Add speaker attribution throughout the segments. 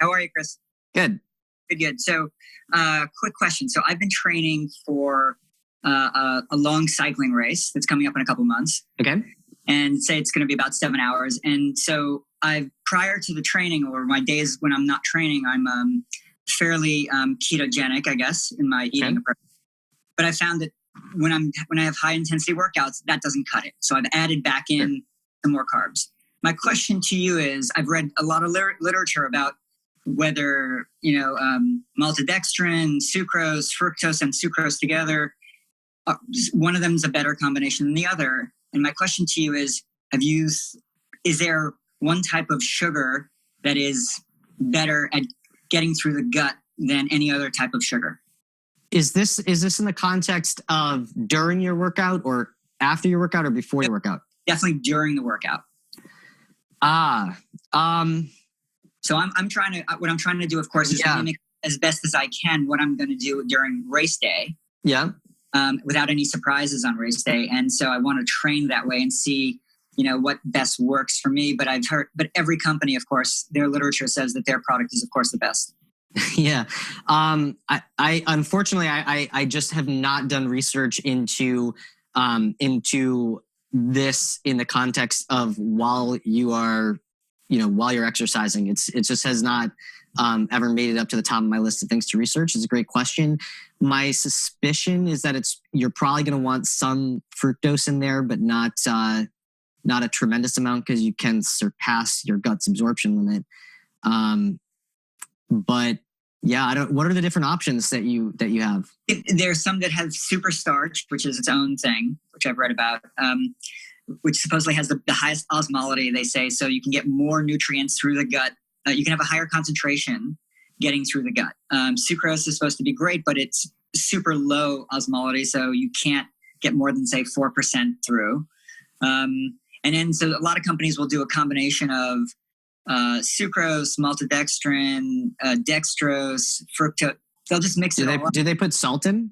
Speaker 1: How are you, Chris?
Speaker 2: Good.
Speaker 1: Good. So, quick question. So, I've been training for a long cycling race that's coming up in a couple months.
Speaker 2: Okay.
Speaker 1: And say it's going to be about 7 hours. And so, prior to the training or my days when I'm not training, I'm fairly ketogenic, I guess, in my eating approach. But I found that when I have high intensity workouts, that doesn't cut it. So I've added back in some more carbs. My question to you is, I've read a lot of literature about whether, maltodextrin, sucrose, fructose, and sucrose together, one of them is a better combination than the other. And my question to you is, is there one type of sugar that is better at getting through the gut than any other type of sugar?
Speaker 2: Is this in the context of during your workout or after your workout or before your workout?
Speaker 1: Definitely during the workout. So I'm trying to do, of course, is mimic as best as I can what I'm going to do during race day.
Speaker 2: Yeah.
Speaker 1: Without any surprises on race day. And so I want to train that way and see, what best works for me. But every company, of course, their literature says that their product is, of course, the best.
Speaker 2: Yeah. I unfortunately, I just have not done research into this in the context of while you're exercising. It just has not ever made it up to the top of my list of things to research. It's a great question. My suspicion is that you're probably going to want some fructose in there, but not a tremendous amount because you can surpass your gut's absorption limit. But yeah, what are the different options that you have?
Speaker 1: There's some that have super starch, which is its own thing, which I've read about, which supposedly has the highest osmolality, they say, so you can get more nutrients through the gut. You can have a higher concentration getting through the gut. Sucrose is supposed to be great, but it's super low osmolality, so you can't get more than, say, 4% through. And then, so a lot of companies will do a combination of sucrose, maltodextrin, dextrose, fructose. They'll just mix it all up.
Speaker 2: Do they put salt in?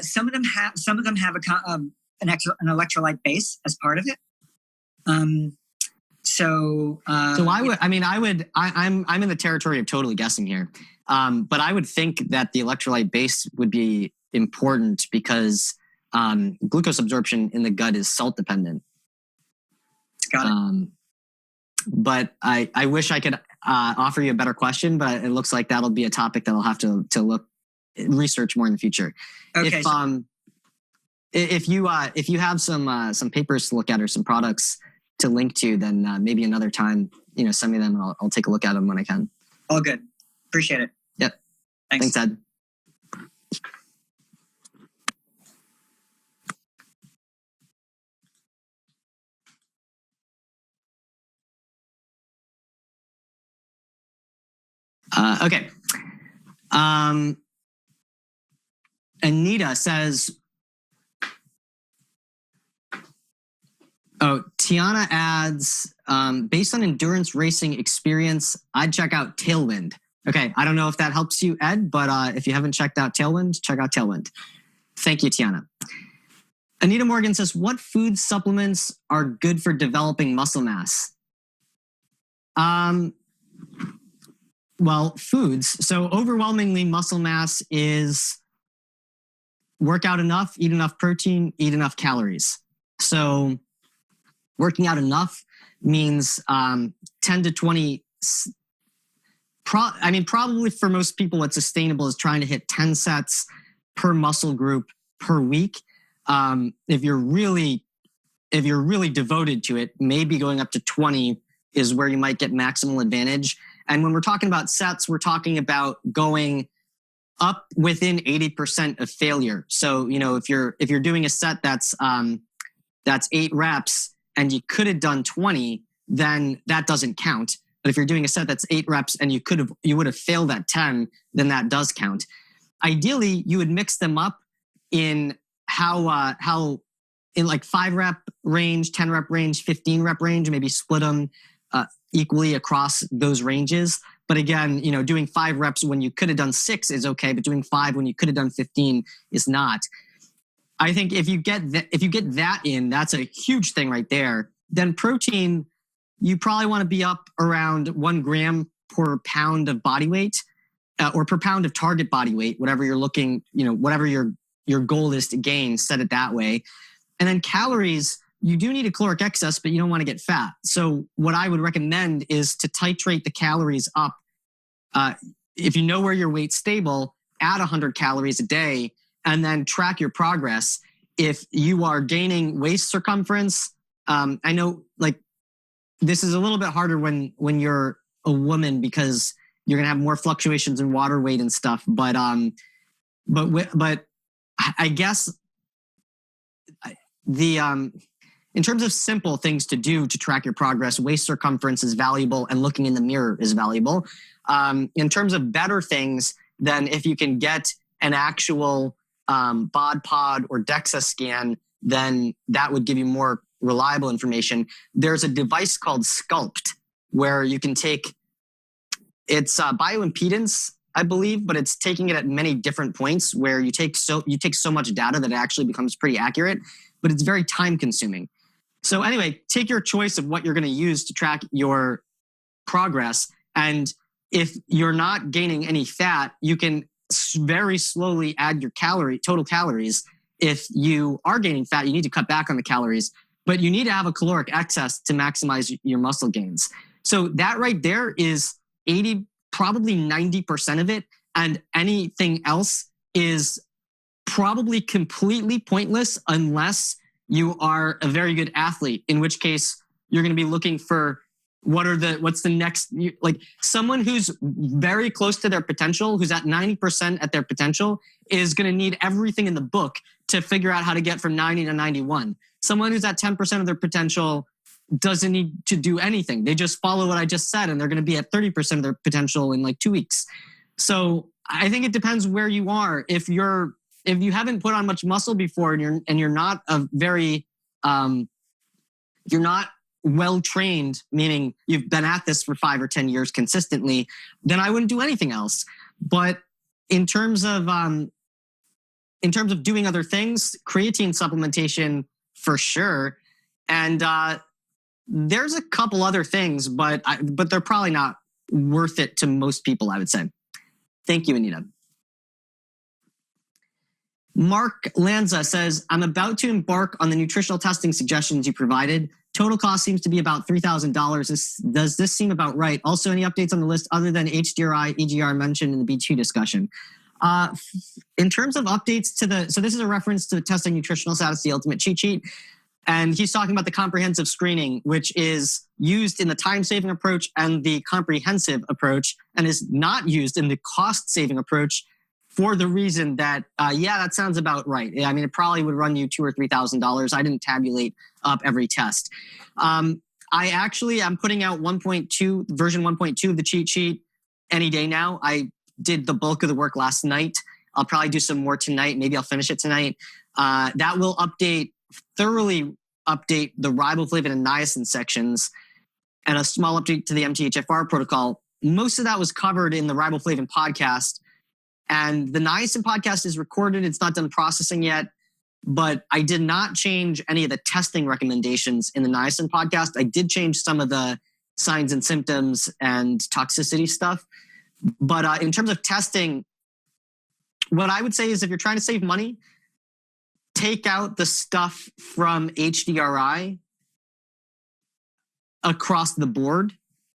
Speaker 1: Some of them have an electrolyte base as part of it. I'm in the territory of totally guessing here. But I would think that the electrolyte base would be important because glucose absorption in the gut is salt dependent. Got it.
Speaker 2: But I wish I could offer you a better question, but it looks like that'll be a topic that I'll have to research more in the future.
Speaker 1: Okay.
Speaker 2: If you have some papers to look at or some products to link to, then maybe another time, send me them and I'll take a look at them when I can.
Speaker 1: All good. Appreciate it.
Speaker 2: Yep. Thanks, Ed. Okay. Anita says, Tiana adds, based on endurance racing experience, I'd check out Tailwind. Okay, I don't know if that helps you, Ed, but if you haven't checked out Tailwind, check out Tailwind. Thank you, Tiana. Anita Morgan says, what food supplements are good for developing muscle mass? Well, foods. So overwhelmingly, muscle mass is work out enough, eat enough protein, eat enough calories. So working out enough means 10 to 20. Probably for most people, what's sustainable is trying to hit 10 sets per muscle group per week. If you're really devoted to it, maybe going up to 20 is where you might get maximal advantage. And when we're talking about sets, we're talking about going up within 80% of failure. So, if you're doing a set that's 8 reps and you could have done 20, then that doesn't count. But if you're doing a set that's 8 reps and you would have failed at 10, then that does count. Ideally, you would mix them up in how in like 5 rep range, 10 rep range, 15 rep range, maybe split them equally across those ranges. But again, doing 5 reps when you could have done 6 is okay, but doing 5 when you could have done 15 is not. I think if you get that in, that's a huge thing right there. Then protein, you probably want to be up around 1 gram per pound of body weight, or per pound of target body weight, whatever you're looking, whatever your goal is to gain, set it that way. And then calories, you do need a caloric excess, but you don't want to get fat. So what I would recommend is to titrate the calories up. If you know where your weight's stable, add 100 calories a day and then track your progress. If you are gaining waist circumference, I know like this is a little bit harder when you're a woman because you're going to have more fluctuations in water weight and stuff. But I guess in terms of simple things to do to track your progress, waist circumference is valuable and looking in the mirror is valuable. In terms of better things, then if you can get an actual bod pod or DEXA scan, then that would give you more reliable information. There's a device called Sculpt where you can take, it's bioimpedance, I believe, but it's taking it at many different points where you take so much data that it actually becomes pretty accurate, but it's very time consuming. So anyway, take your choice of what you're going to use to track your progress. And if you're not gaining any fat, you can very slowly add your total calories. If you are gaining fat, you need to cut back on the calories, but you need to have a caloric excess to maximize your muscle gains. So that right there is 80, probably 90% of it. And anything else is probably completely pointless unless you are a very good athlete, in which case you're going to be looking for what's the next, like someone who's very close to their potential, who's at 90% at their potential is going to need everything in the book to figure out how to get from 90 to 91. Someone who's at 10% of their potential doesn't need to do anything. They just follow what I just said and they're going to be at 30% of their potential in like 2 weeks. So I think it depends where you are. If you haven't put on much muscle before and you're not a very, you're not well trained, meaning you've been at this for 5 or 10 years consistently, then I wouldn't do anything else. But in terms of doing other things, creatine supplementation for sure. And there's a couple other things, but they're probably not worth it to most people, I would say. Thank you, Anita. Mark Lanza says, I'm about to embark on the nutritional testing suggestions you provided. Total cost seems to be about $3,000. Does this seem about right? Also, any updates on the list other than HDRI, EGR mentioned in the B2 discussion? In terms of updates so this is a reference to Testing Nutritional Status, the ultimate cheat sheet. And he's talking about the comprehensive screening, which is used in the time-saving approach and the comprehensive approach, and is not used in the cost-saving approach for the reason that, that sounds about right. I mean, it probably would run you $2,000 or $3,000. I didn't tabulate up every test. I'm putting out version 1.2 of the cheat sheet any day now. I did the bulk of the work last night. I'll probably do some more tonight. Maybe I'll finish it tonight. That will thoroughly update the riboflavin and niacin sections and a small update to the MTHFR protocol. Most of that was covered in the riboflavin podcast. And the niacin podcast is recorded. It's not done processing yet, but I did not change any of the testing recommendations in the niacin podcast. I did change some of the signs and symptoms and toxicity stuff. But in terms of testing, what I would say is if you're trying to save money, take out the stuff from HDRI across the board,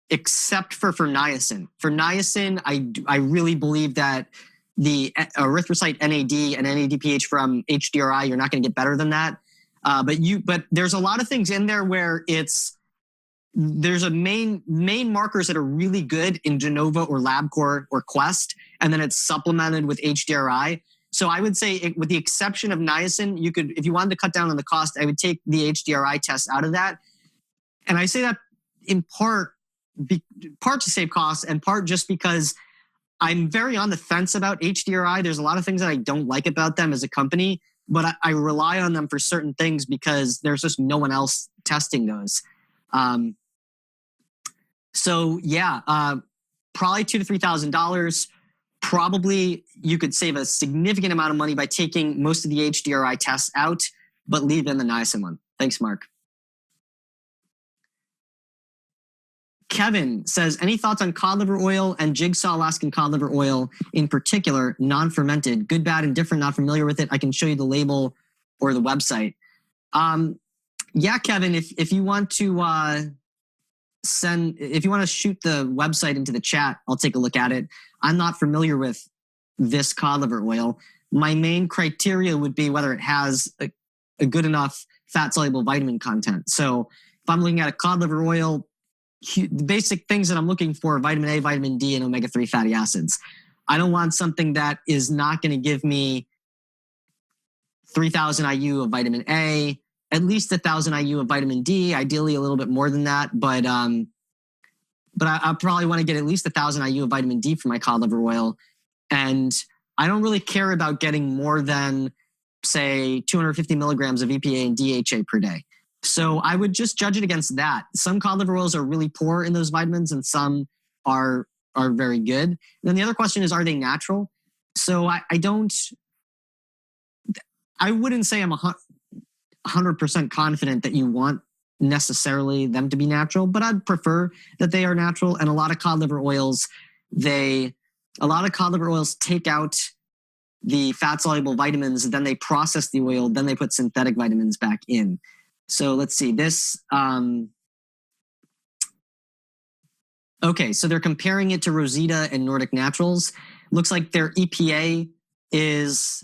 Speaker 2: except for niacin. For niacin, I really believe that the erythrocyte NAD and NADPH from HDRI, you're not going to get better than that. But there's a lot of things in there where there's a main markers that are really good in Genova or LabCorp or Quest, and then it's supplemented with HDRI. So I would say, with the exception of niacin, you could, if you wanted to cut down on the cost, I would take the HDRI test out of that. And I say that in part to save costs, and part just because I'm very on the fence about HDRI. There's a lot of things that I don't like about them as a company, but I rely on them for certain things because there's just no one else testing those. Probably $2,000 to $3,000. Probably you could save a significant amount of money by taking most of the HDRI tests out, but leave in the niacin one. Thanks, Mark. Kevin says, any thoughts on cod liver oil and Jigsaw Alaskan cod liver oil in particular, non-fermented? Good, bad, and not familiar with it. I can show you the label or the website. Yeah, Kevin, if you want to if you want to shoot the website into the chat, I'll take a look at it. I'm not familiar with this cod liver oil. My main criteria would be whether it has a good enough fat-soluble vitamin content. So if I'm looking at a cod liver oil, the basic things that I'm looking for are vitamin A, vitamin D, and omega-3 fatty acids. I don't want something that is not going to give me 3,000 IU of vitamin A, at least 1,000 IU of vitamin D, ideally a little bit more than that. But I probably want to get at least 1,000 IU of vitamin D from my cod liver oil. And I don't really care about getting more than, say, 250 milligrams of EPA and DHA per day. So I would just judge it against that. Some cod liver oils are really poor in those vitamins and some are very good. And then the other question is, are they natural? So I wouldn't say I'm 100% confident that you want necessarily them to be natural, but I'd prefer that they are natural. And a lot of cod liver oils take out the fat-soluble vitamins, then they process the oil, then they put synthetic vitamins back in. So let's see this. Okay, so they're comparing it to Rosita and Nordic Naturals. Looks like their EPA is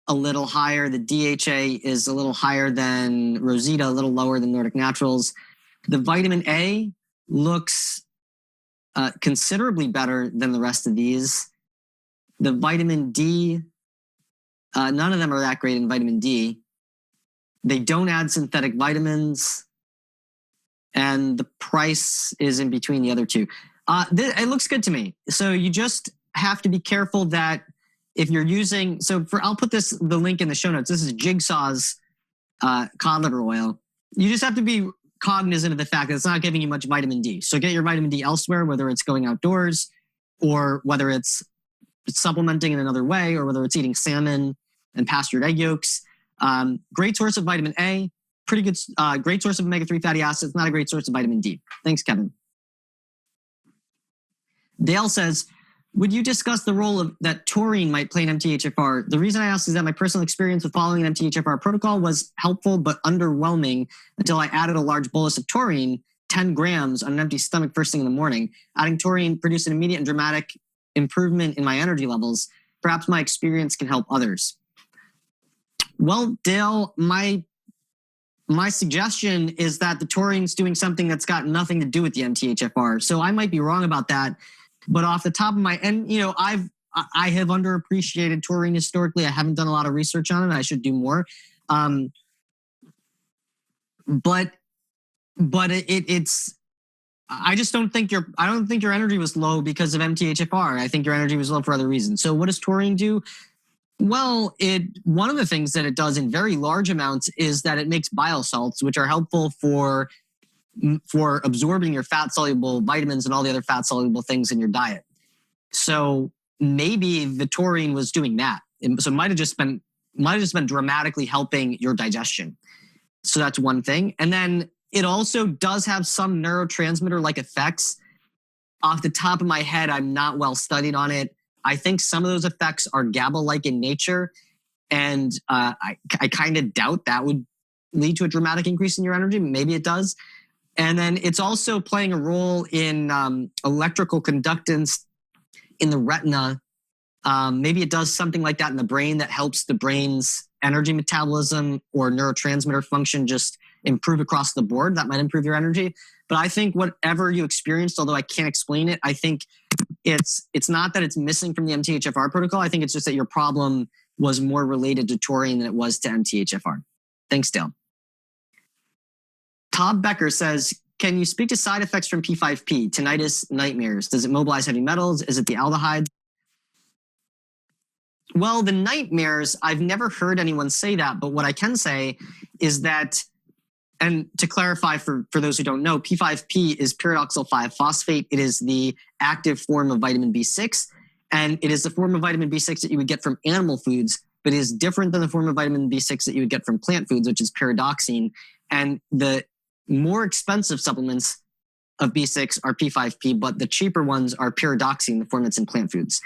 Speaker 2: a little higher. The DHA is a little higher than Rosita, a little lower than Nordic Naturals. The vitamin A looks considerably better than the rest of these. The vitamin D, none of them are that great in vitamin D. They don't add synthetic vitamins, and the price is in between the other two. It looks good to me. So you just have to be careful that if you're using, I'll put the link in the show notes. This is Jigsaw's cod liver oil. You just have to be cognizant of the fact that it's not giving you much vitamin D. So get your vitamin D elsewhere, whether it's going outdoors or whether it's supplementing in another way, or whether it's eating salmon and pastured egg yolks. Great source of vitamin A, pretty good, great source of omega-3 fatty acids, not a great source of vitamin D. Thanks, Kevin. Dale says, would you discuss the role that taurine might play in MTHFR? The reason I ask is that my personal experience with following an MTHFR protocol was helpful but underwhelming until I added a large bolus of taurine, 10 grams on an empty stomach first thing in the morning. Adding taurine produced an immediate and dramatic improvement in my energy levels. Perhaps my experience can help others. Well, Dale, my suggestion is that the taurine's doing something that's got nothing to do with the MTHFR. So I might be wrong about that. But off the top of my, and I have underappreciated taurine historically. I haven't done a lot of research on it. I should do more. But it's. I just don't think your energy was low because of MTHFR. I think your energy was low for other reasons. So what does taurine do? Well, one of the things that it does in very large amounts is that it makes bile salts, which are helpful for absorbing your fat-soluble vitamins and all the other fat-soluble things in your diet. So maybe the taurine was doing that. So it might have just been dramatically helping your digestion. So that's one thing. And then it also does have some neurotransmitter-like effects. Off the top of my head, I'm not well studied on it. I think some of those effects are GABA-like in nature. And I kind of doubt that would lead to a dramatic increase in your energy. Maybe it does. And then it's also playing a role in electrical conductance in the retina. Maybe it does something like that in the brain that helps the brain's energy metabolism or neurotransmitter function just improve across the board. That might improve your energy. But I think whatever you experienced, although I can't explain it, I think it's not that it's missing from the MTHFR protocol. I think it's just that your problem was more related to taurine than it was to MTHFR. Thanks, Dale. Todd Becker says, can you speak to side effects from P5P, tinnitus, nightmares? Does it mobilize heavy metals? Is it the aldehydes? Well, the nightmares, I've never heard anyone say that, but what I can say is that, and to clarify for those who don't know, P5P is pyridoxal 5-phosphate. It is the active form of vitamin B6, and it is the form of vitamin B6 that you would get from animal foods, but it is different than the form of vitamin B6 that you would get from plant foods, which is pyridoxine. And the more expensive supplements of B6 are P5P, but the cheaper ones are pyridoxine, the form that's in plant foods.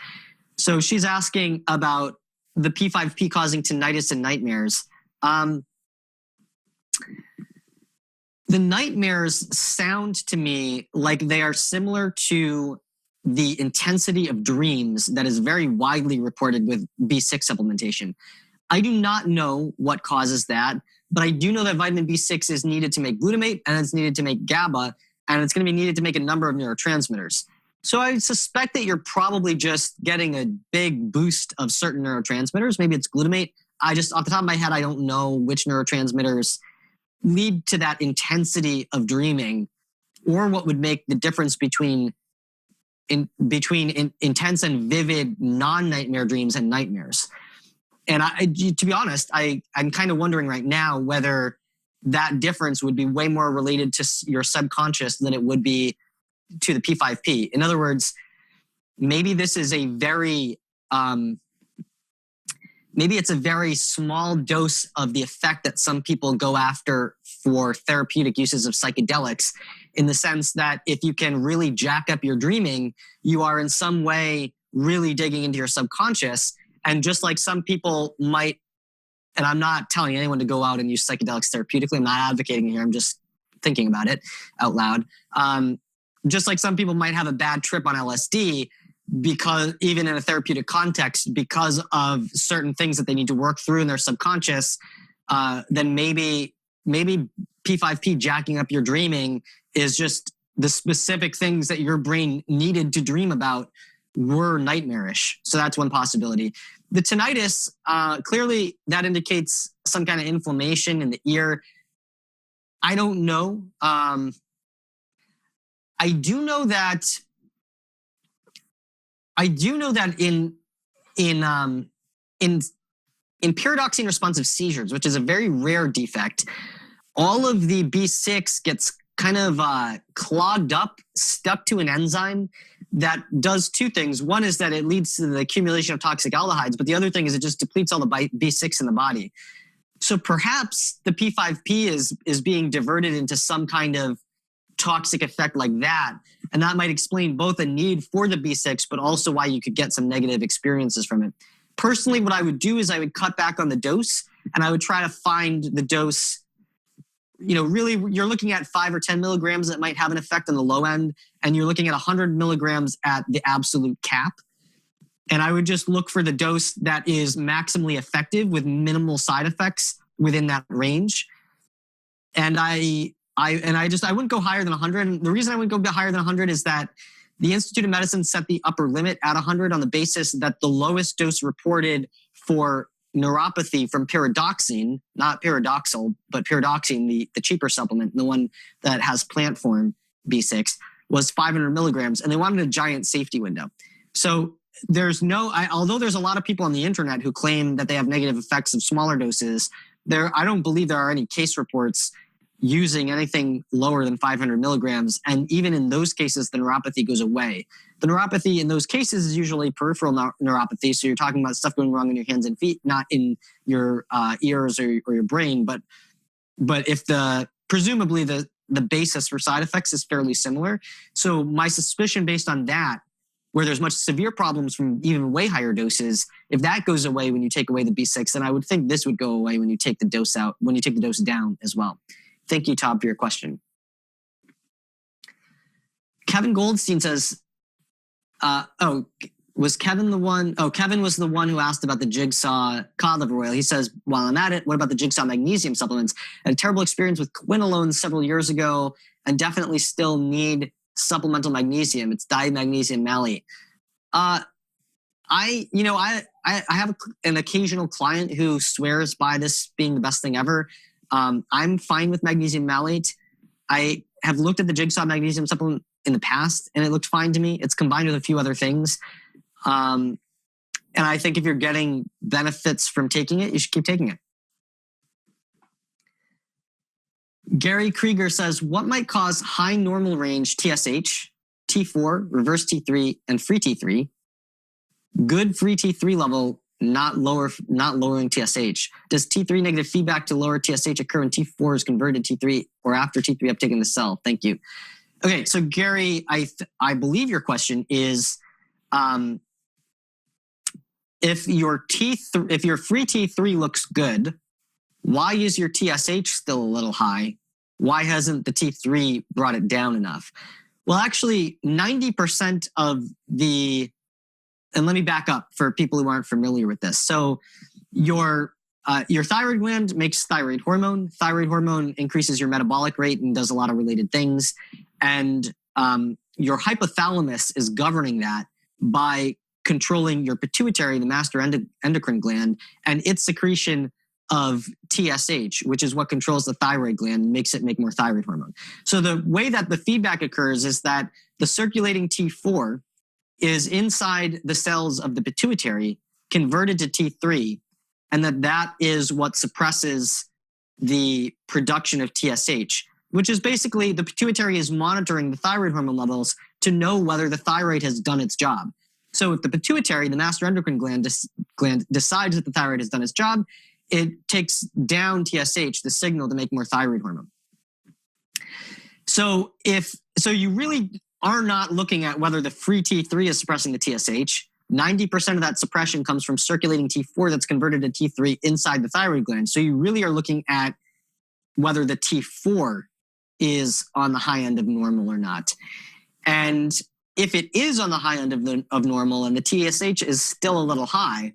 Speaker 2: So she's asking about the P5P causing tinnitus and nightmares. The nightmares sound to me like they are similar to the intensity of dreams that is very widely reported with B6 supplementation. I do not know what causes that, but I do know that vitamin B6 is needed to make glutamate, and it's needed to make GABA, and it's going to be needed to make a number of neurotransmitters. So I suspect that you're probably just getting a big boost of certain neurotransmitters. Maybe it's glutamate. I just, off the top of my head, I don't know which neurotransmitters lead to that intensity of dreaming, or what would make the difference between intense and vivid non-nightmare dreams and nightmares. And to be honest, I'm kind of wondering right now whether that difference would be way more related to your subconscious than it would be to the P5P. In other words, maybe this is a very, maybe it's a very small dose of the effect that some people go after for therapeutic uses of psychedelics, in the sense that if you can really jack up your dreaming, you are in some way really digging into your subconscious. And just like some people might, and I'm not telling anyone to go out and use psychedelics therapeutically, I'm not advocating here, I'm just thinking about it out loud. Just like some people might have a bad trip on LSD, because even in a therapeutic context, because of certain things that they need to work through in their subconscious, then maybe P5P jacking up your dreaming is just the specific things that your brain needed to dream about were nightmarish. So that's one possibility. The tinnitus, clearly that indicates some kind of inflammation in the ear. I don't know. I do know that in pyridoxine responsive seizures, which is a very rare defect, all of the B6 gets kind of clogged up, stuck to an enzyme that does two things. One is that it leads to the accumulation of toxic aldehydes, but the other thing is it just depletes all the B6 in the body. So perhaps the P5P is being diverted into some kind of toxic effect like that. And that might explain both a need for the B6, but also why you could get some negative experiences from it. Personally, what I would do is I would cut back on the dose, and I would try to find the dose. Really, you're looking at 5 or 10 milligrams that might have an effect on the low end, and you're looking at 100 milligrams at the absolute cap. And I would just look for the dose that is maximally effective with minimal side effects within that range. And I wouldn't go higher than 100. And the reason I wouldn't go higher than 100 is that the Institute of Medicine set the upper limit at 100 on the basis that the lowest dose reported for neuropathy from pyridoxine, not pyridoxal, but pyridoxine, the cheaper supplement, the one that has plant form B6, was 500 milligrams. And they wanted a giant safety window. So although there's a lot of people on the internet who claim that they have negative effects of smaller doses, I don't believe there are any case reports using anything lower than 500 milligrams. And even in those cases, the neuropathy goes away. The neuropathy in those cases is usually peripheral neuropathy. So you're talking about stuff going wrong in your hands and feet, not in your ears or your brain. But if presumably the basis for side effects is fairly similar. So my suspicion based on that, where there's much severe problems from even way higher doses, if that goes away when you take away the B6, then I would think this would go away when you take the dose down as well. Thank you, Todd, for your question. Kevin Goldstein says, was Kevin the one? Oh, Kevin was the one who asked about the Jigsaw cod liver oil. He says, while I'm at it, what about the Jigsaw magnesium supplements? I had a terrible experience with quinolone several years ago and definitely still need supplemental magnesium. It's dimagnesium malate. I have an occasional client who swears by this being the best thing ever. I'm fine with magnesium malate. I have looked at the Jigsaw magnesium supplement in the past, and it looked fine to me. It's combined with a few other things. And I think if you're getting benefits from taking it, you should keep taking it. Gary Krieger says, what might cause high normal range TSH, T4, reverse T3, and free T3? Good free T3 level, not lowering TSH. Does T3 negative feedback to lower TSH occur when T4 is converted to T3 or after T3 uptake in the cell? Thank you. Okay, so Gary, I believe your question is, if your free T3 looks good, why is your TSH still a little high? Why hasn't the T3 brought it down enough? Well, actually, 90% of the, and let me back up for people who aren't familiar with this. So your thyroid gland makes thyroid hormone. Thyroid hormone increases your metabolic rate and does a lot of related things. And your hypothalamus is governing that by controlling your pituitary, the master endocrine gland, and its secretion of TSH, which is what controls the thyroid gland and makes it make more thyroid hormone. So the way that the feedback occurs is that the circulating T4 is inside the cells of the pituitary, converted to T3, and that is what suppresses the production of TSH, which is basically the pituitary is monitoring the thyroid hormone levels to know whether the thyroid has done its job. So if the pituitary, the master endocrine gland decides that the thyroid has done its job, it takes down TSH, the signal to make more thyroid hormone. So you really are not looking at whether the free T3 is suppressing the TSH. 90% of that suppression comes from circulating T4 that's converted to T3 inside the thyroid gland. So you really are looking at whether the T4 is on the high end of normal or not. And if it is on the high end of normal and the TSH is still a little high,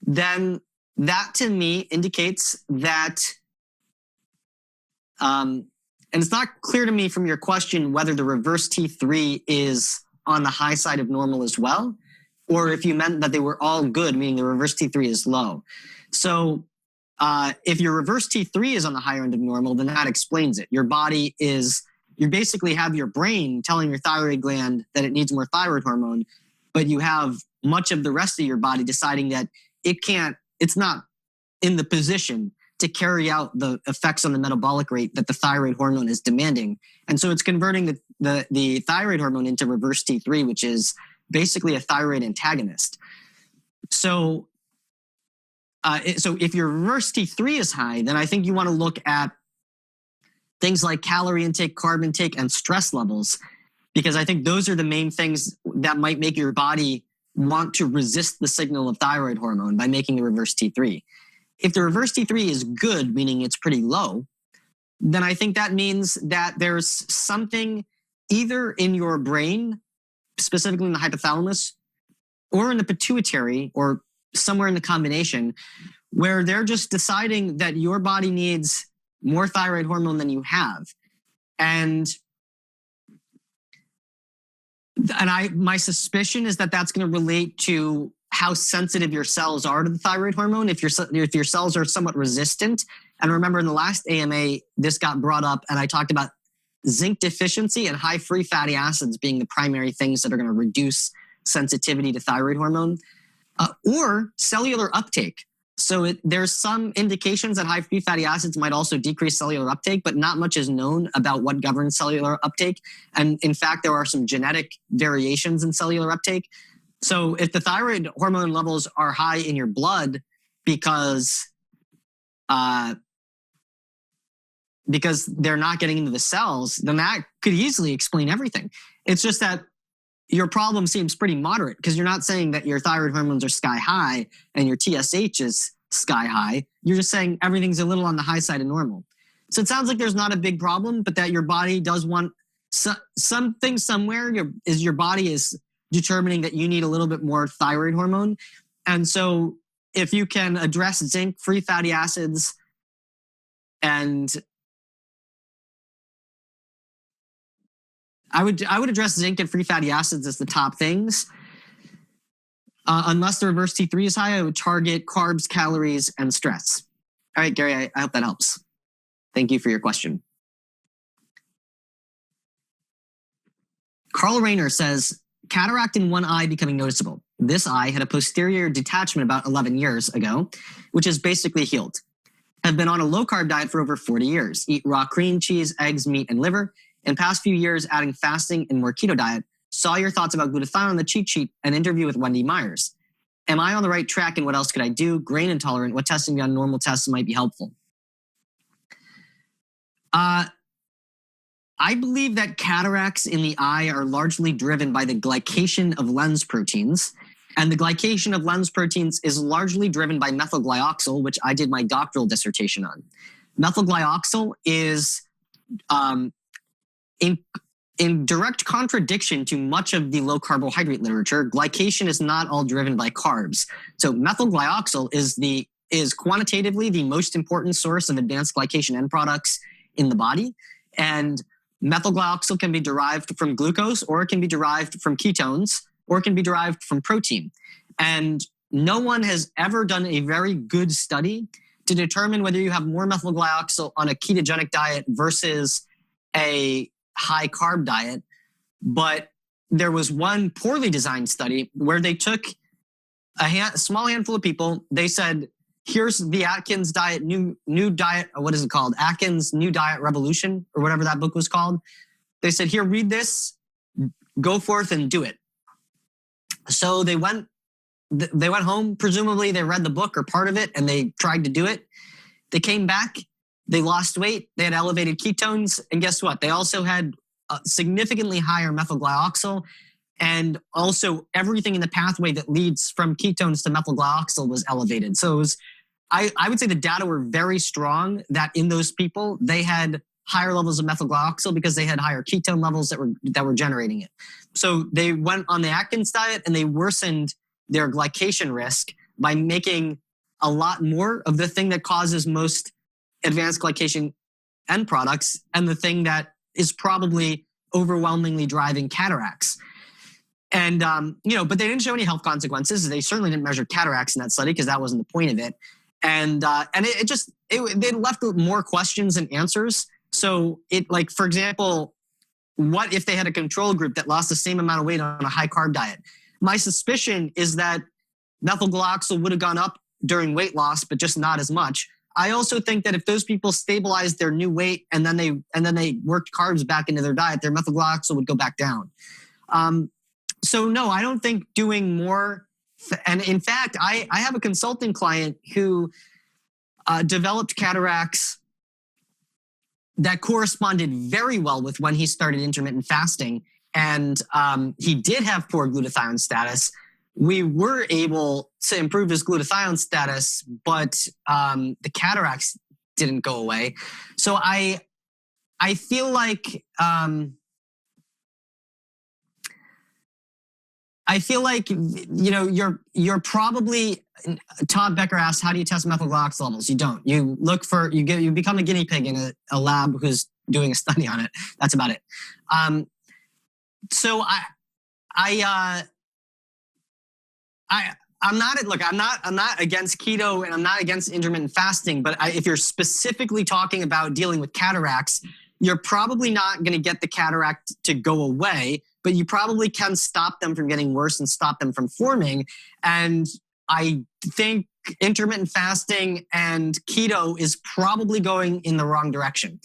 Speaker 2: then that to me indicates that, and it's not clear to me from your question whether the reverse T3 is on the high side of normal as well, or if you meant that they were all good, meaning the reverse T3 is low. So if your reverse T3 is on the higher end of normal, then that explains it. You basically have your brain telling your thyroid gland that it needs more thyroid hormone, but you have much of the rest of your body deciding that it's not in the position to carry out the effects on the metabolic rate that the thyroid hormone is demanding. And so it's converting the thyroid hormone into reverse T3, which is basically a thyroid antagonist. So if your reverse T3 is high, then I think you want to look at things like calorie intake, carb intake, and stress levels, because I think those are the main things that might make your body want to resist the signal of thyroid hormone by making the reverse T3. If the reverse T3 is good, meaning it's pretty low, then I think that means that there's something either in your brain, specifically in the hypothalamus, or in the pituitary, or somewhere in the combination, where they're just deciding that your body needs more thyroid hormone than you have. And my suspicion is that that's going to relate to how sensitive your cells are to the thyroid hormone. If your cells are somewhat resistant, and remember in the last AMA, this got brought up, and I talked about zinc deficiency and high free fatty acids being the primary things that are going to reduce sensitivity to thyroid hormone, or cellular uptake. So there's some indications that high free fatty acids might also decrease cellular uptake, but not much is known about what governs cellular uptake. And in fact, there are some genetic variations in cellular uptake. So if the thyroid hormone levels are high in your blood because they're not getting into the cells, then that could easily explain everything. It's just that your problem seems pretty moderate, because you're not saying that your thyroid hormones are sky high and your TSH is sky high. You're just saying everything's a little on the high side of normal. So it sounds like there's not a big problem, but that your body does want something somewhere. Your body is determining that you need a little bit more thyroid hormone. And so if you can address zinc, free fatty acids, and I would address zinc and free fatty acids as the top things. Unless the reverse T3 is high, I would target carbs, calories, and stress. All right, Gary, I hope that helps. Thank you for your question. Carl Rayner says, cataract in one eye becoming noticeable. This eye had a posterior detachment about 11 years ago, which is basically healed. Have been on a low-carb diet for over 40 years. Eat raw cream, cheese, eggs, meat, and liver. In past few years, adding fasting and more keto diet. Saw your thoughts about glutathione on the cheat sheet and interview with Wendy Myers. Am I on the right track, and what else could I do? Grain intolerant. What testing beyond normal tests might be helpful? I believe that cataracts in the eye are largely driven by the glycation of lens proteins. And the glycation of lens proteins is largely driven by methylglyoxal, which I did my doctoral dissertation on. Methylglyoxal is in direct contradiction to much of the low carbohydrate literature. Glycation is not all driven by carbs. So methylglyoxal is quantitatively the most important source of advanced glycation end products in the body. And methylglyoxal can be derived from glucose, or it can be derived from ketones, or it can be derived from protein. And no one has ever done a very good study to determine whether you have more methylglyoxal on a ketogenic diet versus a high carb diet. But there was one poorly designed study where they took a small handful of people. They said, here's the Atkins diet, new diet, what is it called? Atkins New Diet Revolution, or whatever that book was called. They said, here, read this, go forth and do it. So they went home, presumably they read the book or part of it, and they tried to do it. They came back, they lost weight, they had elevated ketones, and guess what? They also had significantly higher methylglyoxal, and also everything in the pathway that leads from ketones to methylglyoxal was elevated. So it was, I would say the data were very strong that in those people, they had higher levels of methylglyoxal because they had higher ketone levels that were generating it. So they went on the Atkins diet and they worsened their glycation risk by making a lot more of the thing that causes most advanced glycation end products and the thing that is probably overwhelmingly driving cataracts. And, but they didn't show any health consequences. They certainly didn't measure cataracts in that study because that wasn't the point of it. And they left more questions than answers. So for example, what if they had a control group that lost the same amount of weight on a high carb diet? My suspicion is that methylglyoxal would have gone up during weight loss, but just not as much. I also think that if those people stabilized their new weight and then they worked carbs back into their diet, their methylglyoxal would go back down. So no, I don't think doing more. And in fact, I have a consulting client who developed cataracts that corresponded very well with when he started intermittent fasting. And he did have poor glutathione status. We were able to improve his glutathione status, but the cataracts didn't go away. So I feel like you're probably. Todd Becker asked, how do you test methylglyoxal levels? You don't. You become a guinea pig in a lab who's doing a study on it. That's about it. So I'm not against keto and I'm not against intermittent fasting, but if you're specifically talking about dealing with cataracts, you're probably not going to get the cataract to go away, but you probably can stop them from getting worse and stop them from forming. And I think intermittent fasting and keto is probably going in the wrong direction.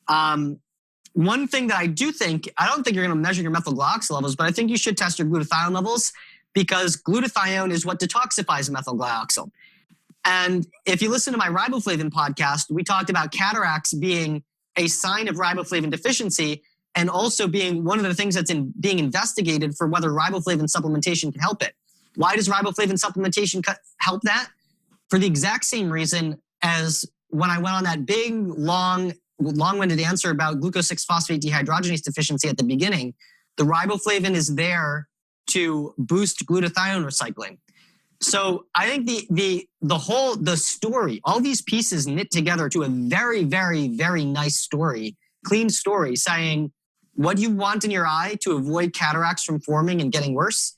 Speaker 2: One thing that I don't think you're going to measure your methylglyoxal levels, but I think you should test your glutathione levels because glutathione is what detoxifies methylglyoxal. And if you listen to my riboflavin podcast, we talked about cataracts being a sign of riboflavin deficiency and also being one of the things that's being investigated for whether riboflavin supplementation can help it. Why does riboflavin supplementation help that? For the exact same reason as when I went on that big, long-winded answer about glucose 6-phosphate dehydrogenase deficiency at the beginning. The riboflavin is there to boost glutathione recycling. So I think the story, all these pieces knit together to a very, very, very nice story, clean story saying what you want in your eye to avoid cataracts from forming and getting worse,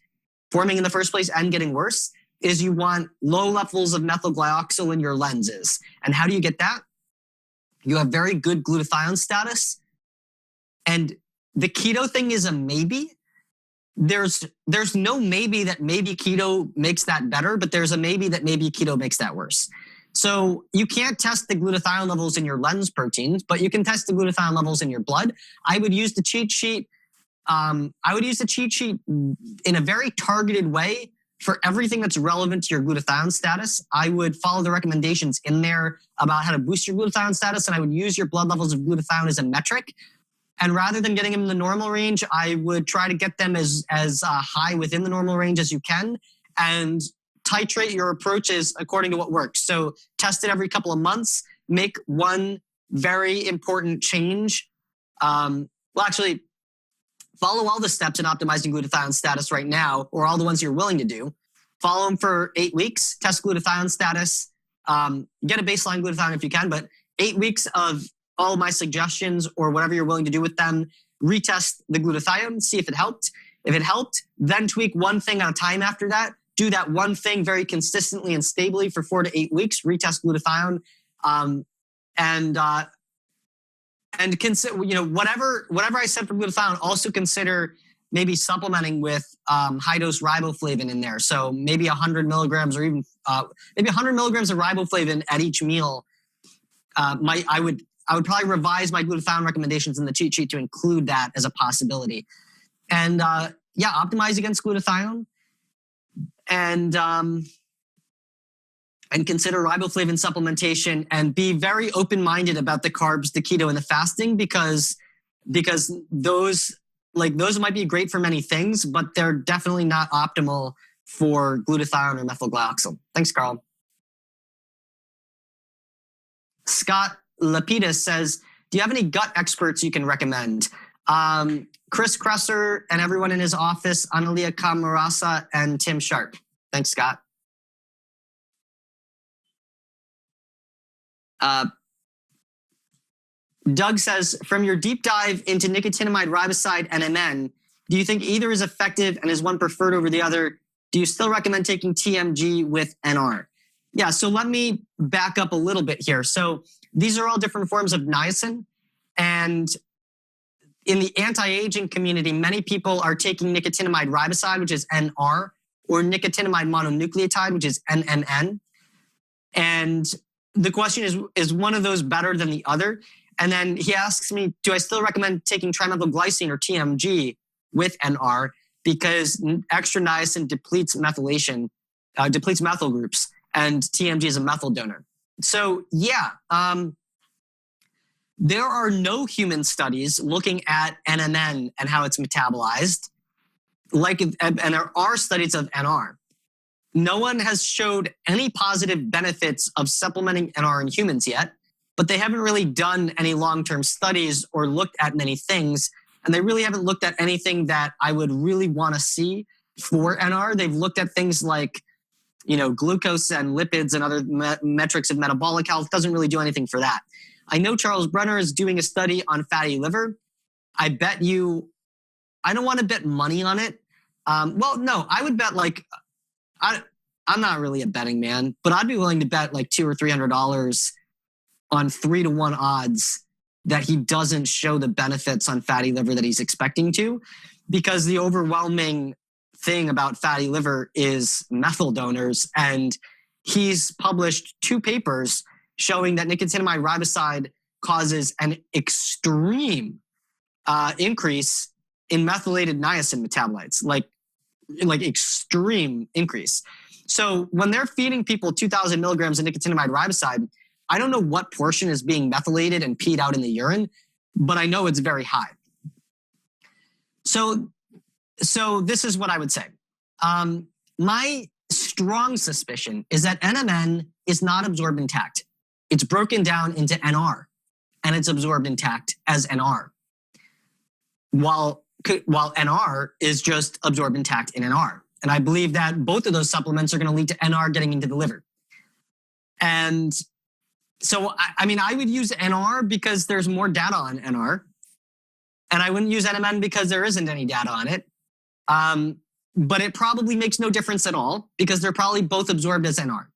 Speaker 2: forming in the first place and getting worse, is you want low levels of methylglyoxal in your lenses. And how do you get that? You have very good glutathione status. And the keto thing is a maybe. There's no maybe that maybe keto makes that better, but there's a maybe that maybe keto makes that worse. So you can't test the glutathione levels in your lens proteins, but you can test the glutathione levels in your blood. I would use the cheat sheet. In a very targeted way for everything that's relevant to your glutathione status. I would follow the recommendations in there about how to boost your glutathione status, and I would use your blood levels of glutathione as a metric. And rather than getting them in the normal range, I would try to get them as high within the normal range as you can, and titrate your approaches according to what works. So test it every couple of months. Make one very important change. Actually, follow all the steps in optimizing glutathione status right now, or all the ones you're willing to do. Follow them for 8 weeks, test glutathione status, get a baseline glutathione if you can, but 8 weeks of all my suggestions or whatever you're willing to do with them, retest the glutathione, see if it helped. If it helped, then tweak one thing at a time after that. Do that one thing very consistently and stably for 4 to 8 weeks, retest glutathione, and consider, whatever I said for glutathione, also consider maybe supplementing with high dose riboflavin in there. So maybe 100 milligrams or even maybe 100 milligrams of riboflavin at each meal. I would probably revise my glutathione recommendations in the cheat sheet to include that as a possibility. And optimize against glutathione, and consider riboflavin supplementation, and be very open-minded about the carbs, the keto, and the fasting, because those might be great for many things, but they're definitely not optimal for glutathione or methylglyoxal. Thanks, Carl. Scott Lapidus says, do you have any gut experts you can recommend? Chris Kresser and everyone in his office, Analia Camarasa and Tim Sharp. Thanks, Scott. Doug says, from your deep dive into nicotinamide riboside and NMN, do you think either is effective, and is one preferred over the other? Do you still recommend taking TMG with NR? Yeah, so let me back up a little bit here. So these are all different forms of niacin, and in the anti-aging community, many people are taking nicotinamide riboside, which is NR, or nicotinamide mononucleotide, which is NMN. And the question is one of those better than the other? And then he asks me, do I still recommend taking trimethylglycine or TMG with NR? Because extra niacin depletes methylation, depletes methyl groups, and TMG is a methyl donor. So yeah, there are no human studies looking at NMN and how it's metabolized, and there are studies of NR. No one has showed any positive benefits of supplementing NR in humans yet, but they haven't really done any long-term studies or looked at many things, and they really haven't looked at anything that I would really want to see for NR. They've looked at things like, glucose and lipids and other metrics of metabolic health. Doesn't really do anything for that. I know Charles Brenner is doing a study on fatty liver. I don't want to bet money on it. No, I would bet I'm not really a betting man, but I'd be willing to bet like $200 or $300 on 3-to-1 odds that he doesn't show the benefits on fatty liver that he's expecting to, because the overwhelming thing about fatty liver is methyl donors. And he's published 2 papers showing that nicotinamide riboside causes an extreme increase in methylated niacin metabolites, like extreme increase. So when they're feeding people 2,000 milligrams of nicotinamide riboside, I don't know what portion is being methylated and peed out in the urine, but I know it's very high. So this is what I would say. My strong suspicion is that NMN is not absorbed intact. It's broken down into NR, and it's absorbed intact as NR, while NR is just absorbed intact in NR. And I believe that both of those supplements are going to lead to NR getting into the liver. And so, I would use NR because there's more data on NR. And I wouldn't use NMN because there isn't any data on it. But it probably makes no difference at all, because they're probably both absorbed as NR.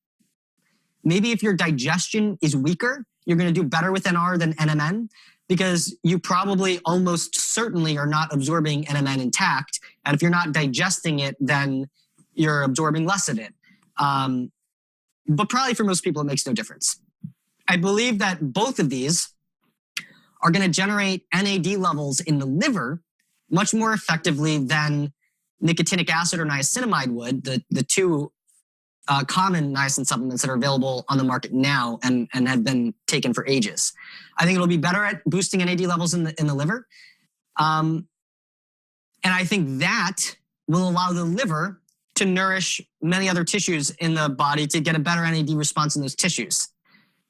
Speaker 2: Maybe if your digestion is weaker, you're going to do better with NR than NMN, because you probably almost certainly are not absorbing NMN intact. And if you're not digesting it, then you're absorbing less of it. But probably for most people, it makes no difference. I believe that both of these are going to generate NAD levels in the liver much more effectively than nicotinic acid or niacinamide would, the 2 common niacin supplements that are available on the market now and have been taken for ages. I think it'll be better at boosting NAD levels in the liver. And I think that will allow the liver to nourish many other tissues in the body to get a better NAD response in those tissues.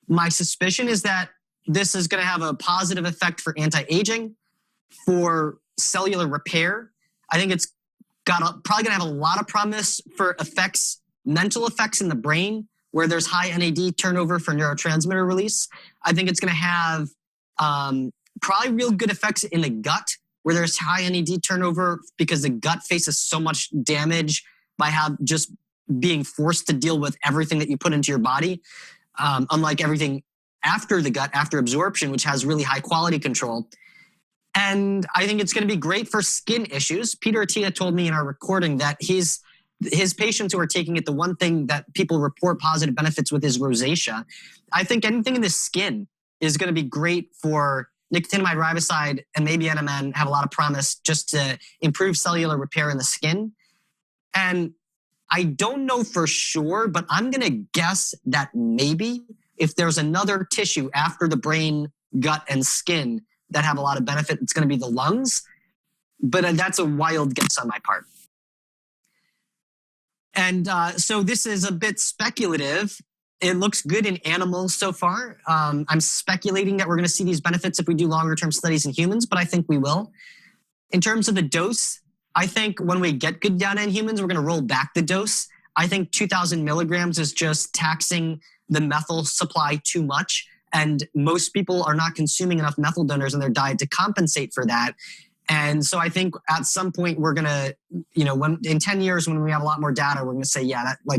Speaker 2: My suspicion is that this is going to have a positive effect for anti-aging, for cellular repair. I think it's probably going to have a lot of promise for mental effects in the brain, where there's high NAD turnover for neurotransmitter release. I think it's going to have probably real good effects in the gut, where there's high NAD turnover because the gut faces so much damage by just being forced to deal with everything that you put into your body, unlike everything after the gut, after absorption, which has really high quality control. And I think it's going to be great for skin issues. Peter Attia told me in our recording that his patients who are taking it, the one thing that people report positive benefits with is rosacea. I think anything in the skin is going to be great for nicotinamide riboside, and maybe NMN have a lot of promise just to improve cellular repair in the skin. And I don't know for sure, but I'm going to guess that maybe if there's another tissue after the brain, gut, and skin that have a lot of benefit, it's going to be the lungs. But that's a wild guess on my part. And so this is a bit speculative. It looks good in animals so far. I'm speculating that we're going to see these benefits if we do longer term studies in humans, but I think we will. In terms of the dose, I think when we get good data in humans, we're going to roll back the dose. I think 2,000 milligrams is just taxing the methyl supply too much. And most people are not consuming enough methyl donors in their diet to compensate for that. And so I think at some point we're going to, in 10 years, when we have a lot more data, we're going to say,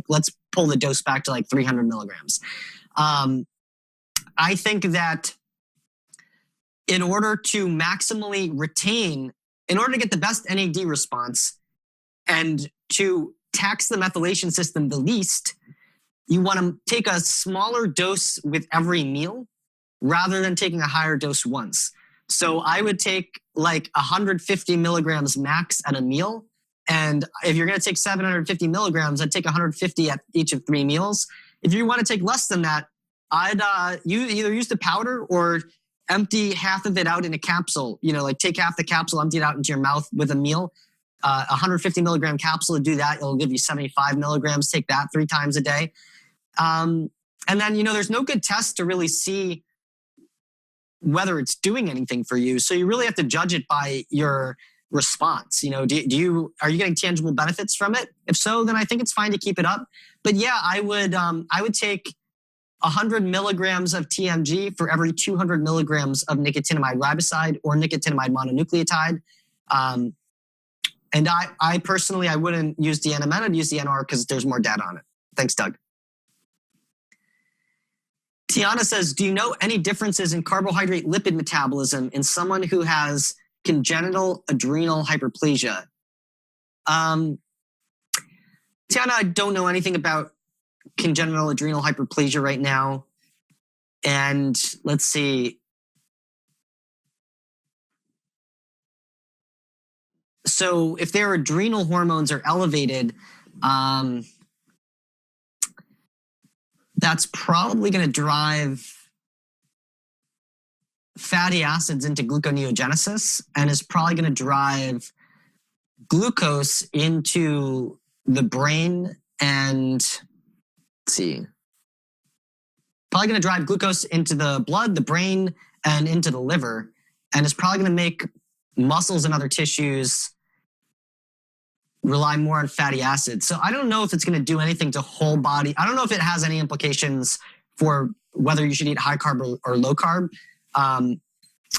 Speaker 2: let's pull the dose back to like 300 milligrams. I think that in order to maximally in order to get the best NAD response and to tax the methylation system the least, you want to take a smaller dose with every meal rather than taking a higher dose once. So I would take like 150 milligrams max at a meal. And if you're going to take 750 milligrams, I'd take 150 at each of 3 meals. If you want to take less than that, I'd you either use the powder or empty half of it out in a capsule. Take half the capsule, empty it out into your mouth with a meal. 150 milligram capsule to do that. It'll give you 75 milligrams. Take that 3 times a day. And then, there's no good test to really see whether it's doing anything for you. So you really have to judge it by your response. Are you getting tangible benefits from it? If so, then I think it's fine to keep it up. But yeah, I would take 100 milligrams of TMG for every 200 milligrams of nicotinamide riboside or nicotinamide mononucleotide. And I personally, I wouldn't use the NMN, I'd use the NR because there's more data on it. Thanks, Doug. Tiana says, do you know any differences in carbohydrate lipid metabolism in someone who has congenital adrenal hyperplasia? Tiana, I don't know anything about congenital adrenal hyperplasia right now. And let's see. So if their adrenal hormones are elevated, that's probably going to drive fatty acids into gluconeogenesis and is probably going to drive glucose into the brain and, let's see, probably going to drive glucose into the blood, the brain, and into the liver, and is probably going to make muscles and other tissues rely more on fatty acids. So I don't know if it's going to do anything to whole body. I don't know if it has any implications for whether you should eat high carb or low carb. And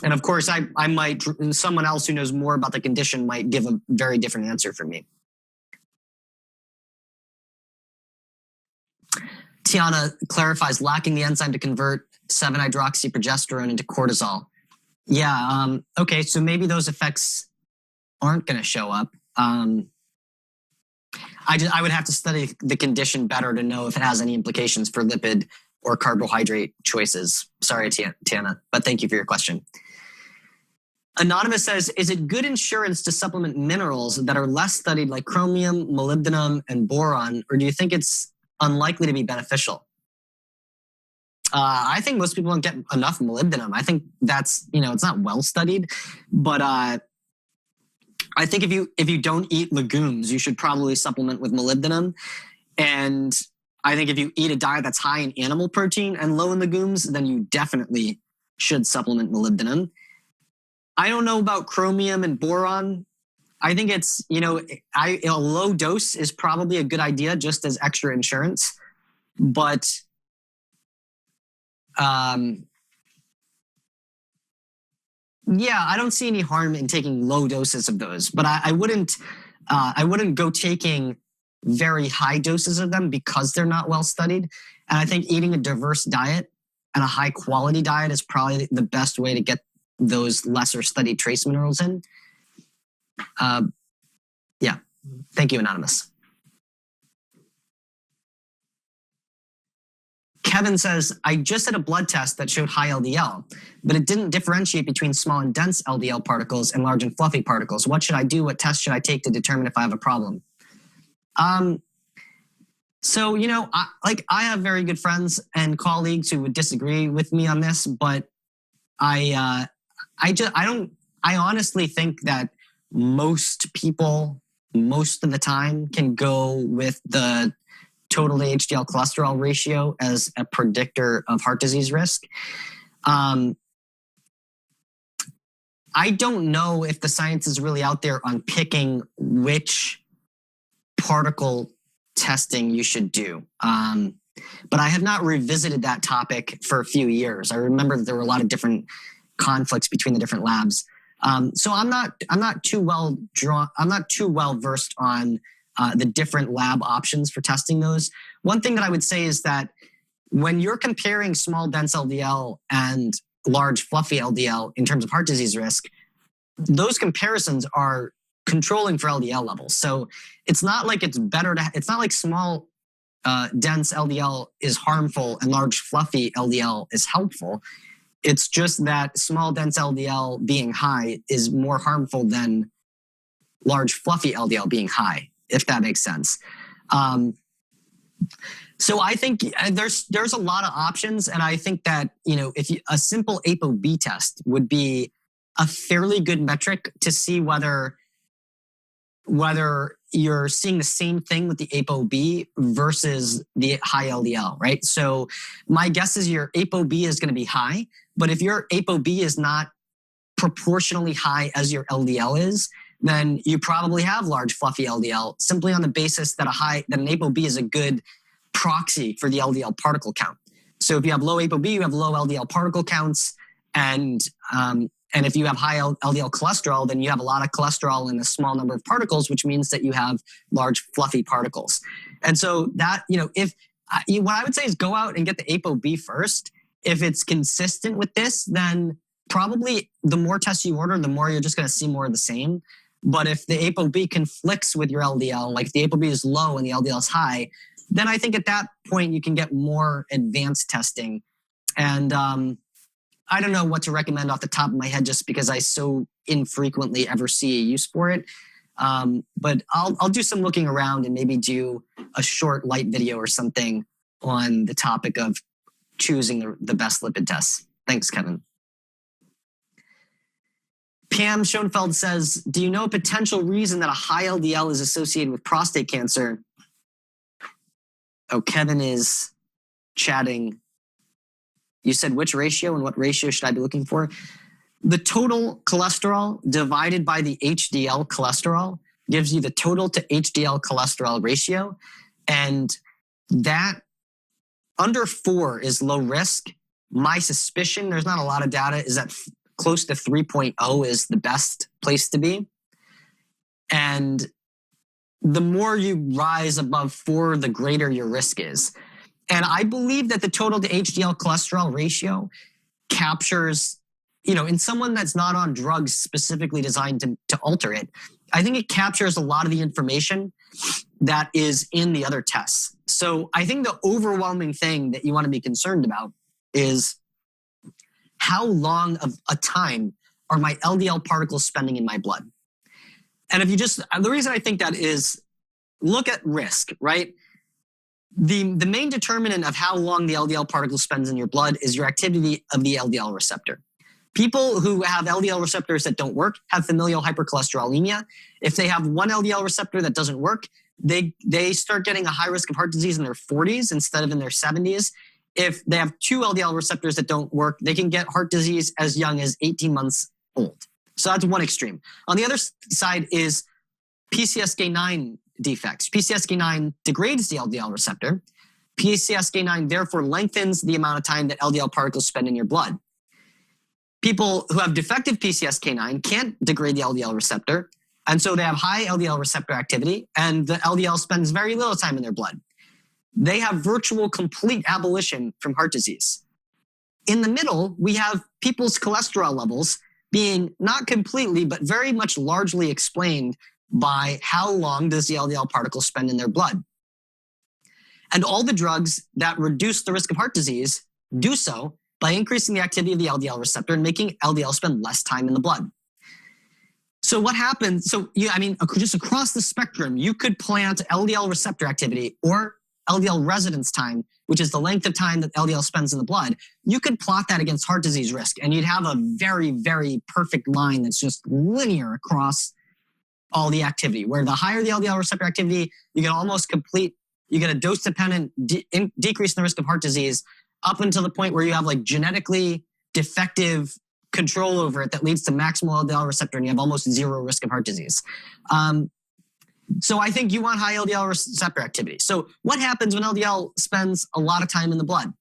Speaker 2: of course, I might, someone else who knows more about the condition might give a very different answer from me. Tiana clarifies lacking the enzyme to convert 7-hydroxyprogesterone into cortisol. Yeah. Okay. So maybe those effects aren't going to show up. I would have to study the condition better to know if it has any implications for lipid or carbohydrate choices. Sorry, Tiana, but thank you for your question. Anonymous says, is it good insurance to supplement minerals that are less studied like chromium, molybdenum, and boron, or do you think it's unlikely to be beneficial? I think most people don't get enough molybdenum. I think that's, it's not well studied, but I think if you don't eat legumes, you should probably supplement with molybdenum. And I think if you eat a diet that's high in animal protein and low in legumes, then you definitely should supplement molybdenum. I don't know about chromium and boron. I think it's, a low dose is probably a good idea just as extra insurance. But yeah, I don't see any harm in taking low doses of those, but I wouldn't go taking very high doses of them because they're not well studied. And I think eating a diverse diet and a high quality diet is probably the best way to get those lesser studied trace minerals in. Yeah. Thank you, Anonymous. Kevin says, I just had a blood test that showed high LDL, but it didn't differentiate between small and dense LDL particles and large and fluffy particles. What should I do? What test should I take to determine if I have a problem? So, I have very good friends and colleagues who would disagree with me on this, but I honestly think that most people, most of the time, can go with the total to HDL cholesterol ratio as a predictor of heart disease risk. I don't know if the science is really out there on picking which particle testing you should do. But I have not revisited that topic for a few years. I remember that there were a lot of different conflicts between the different labs. So I'm not too well versed on the different lab options for testing those. One thing that I would say is that when you're comparing small dense LDL and large fluffy LDL in terms of heart disease risk, those comparisons are controlling for LDL levels. So it's not like it's not like small dense LDL is harmful and large fluffy LDL is helpful. It's just that small dense LDL being high is more harmful than large fluffy LDL being high, if that makes sense. So I think there's a lot of options, and I think that if a simple ApoB test would be a fairly good metric to see whether you're seeing the same thing with the ApoB versus the high LDL, right? So my guess is your ApoB is going to be high, but if your ApoB is not proportionally high as your LDL is, then you probably have large fluffy LDL simply on the basis that an ApoB is a good proxy for the LDL particle count. So if you have low ApoB, you have low LDL particle counts, and if you have high LDL cholesterol, then you have a lot of cholesterol in a small number of particles, which means that you have large fluffy particles. And so that, what I would say is go out and get the ApoB first. If it's consistent with this, then probably the more tests you order, the more you're just going to see more of the same. But if the ApoB conflicts with your LDL, like if the ApoB is low and the LDL is high, then I think at that point you can get more advanced testing. And I don't know what to recommend off the top of my head just because I so infrequently ever see a use for it. But I'll do some looking around and maybe do a short light video or something on the topic of choosing the best lipid tests. Thanks, Kevin. Pam Schoenfeld says, do you know a potential reason that a high LDL is associated with prostate cancer? Oh, Kevin is chatting. You said which ratio and what ratio should I be looking for? The total cholesterol divided by the HDL cholesterol gives you the total to HDL cholesterol ratio. And that under 4 is low risk. My suspicion, there's not a lot of data, is that close to 3.0 is the best place to be. And the more you rise above 4, the greater your risk is. And I believe that the total to HDL cholesterol ratio captures, in someone that's not on drugs specifically designed to alter it, I think it captures a lot of the information that is in the other tests. So I think the overwhelming thing that you want to be concerned about is how long of a time are my LDL particles spending in my blood? And the reason I think that is, look at risk, right? The main determinant of how long the LDL particle spends in your blood is your activity of the LDL receptor. People who have LDL receptors that don't work have familial hypercholesterolemia. If they have one LDL receptor that doesn't work, they start getting a high risk of heart disease in their 40s instead of in their 70s. If they have two LDL receptors that don't work, they can get heart disease as young as 18 months old. So that's one extreme. On the other side is PCSK9 defects. PCSK9 degrades the LDL receptor. PCSK9 therefore lengthens the amount of time that LDL particles spend in your blood. People who have defective PCSK9 can't degrade the LDL receptor, and so they have high LDL receptor activity, and the LDL spends very little time in their blood. They have virtual complete abolition from heart disease. In the middle, we have people's cholesterol levels being not completely, but very much largely explained by how long does the LDL particle spend in their blood. And all the drugs that reduce the risk of heart disease do so by increasing the activity of the LDL receptor and making LDL spend less time in the blood. So what happens? So just across the spectrum, you could plant LDL receptor activity or LDL residence time, which is the length of time that LDL spends in the blood. You could plot that against heart disease risk, and you'd have a very, very perfect line that's just linear across all the activity, where the higher the LDL receptor activity, you get a dose-dependent decrease in the risk of heart disease up until the point where you have like genetically defective control over it that leads to maximal LDL receptor, and you have almost zero risk of heart disease. So I think you want high LDL receptor activity. So what happens when LDL spends a lot of time in the blood?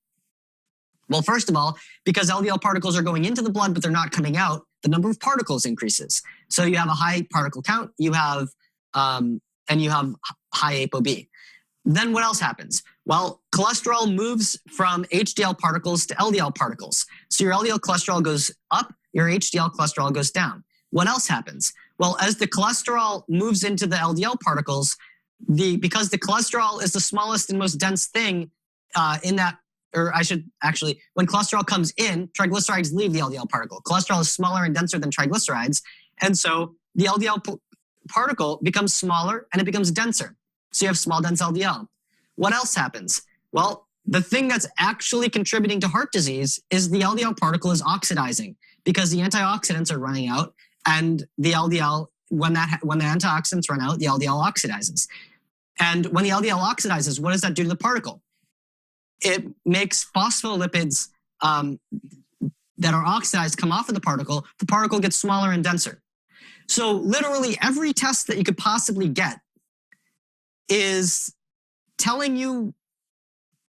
Speaker 2: Well, first of all, because LDL particles are going into the blood, but they're not coming out, the number of particles increases. So you have a high particle count, and you have high ApoB. Then what else happens? Well, cholesterol moves from HDL particles to LDL particles. So your LDL cholesterol goes up, your HDL cholesterol goes down. What else happens? Well, as the cholesterol moves into the LDL particles, because the cholesterol is the smallest and most dense thing when cholesterol comes in, triglycerides leave the LDL particle. Cholesterol is smaller and denser than triglycerides. And so the LDL particle becomes smaller and it becomes denser. So you have small, dense LDL. What else happens? Well, the thing that's actually contributing to heart disease is the LDL particle is oxidizing because the antioxidants are running out, and the LDL, when the antioxidants run out, the LDL oxidizes. And when the LDL oxidizes, what does that do to the particle? It makes phospholipids that are oxidized come off of the particle. The particle gets smaller and denser. So literally every test that you could possibly get is telling you,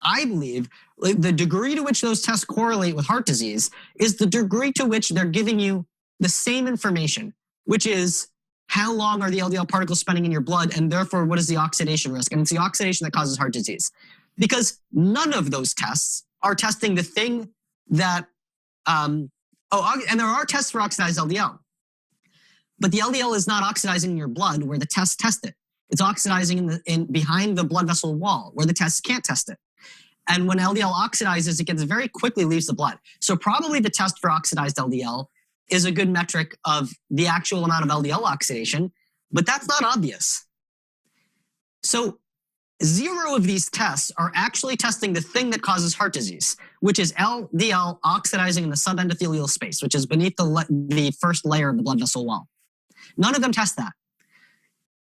Speaker 2: I believe, the degree to which those tests correlate with heart disease is the degree to which they're giving you the same information, which is how long are the LDL particles spending in your blood, and therefore what is the oxidation risk? And it's the oxidation that causes heart disease. Because none of those tests are testing the thing that, and there are tests for oxidized LDL, but the LDL is not oxidizing in your blood where the tests test it. It's oxidizing behind the blood vessel wall where the tests can't test it. And when LDL oxidizes, it gets very quickly leaves the blood. So probably the test for oxidized LDL is a good metric of the actual amount of LDL oxidation, but that's not obvious. So 0 of these tests are actually testing the thing that causes heart disease, which is LDL oxidizing in the subendothelial space, which is beneath the first layer of the blood vessel wall. None of them test that.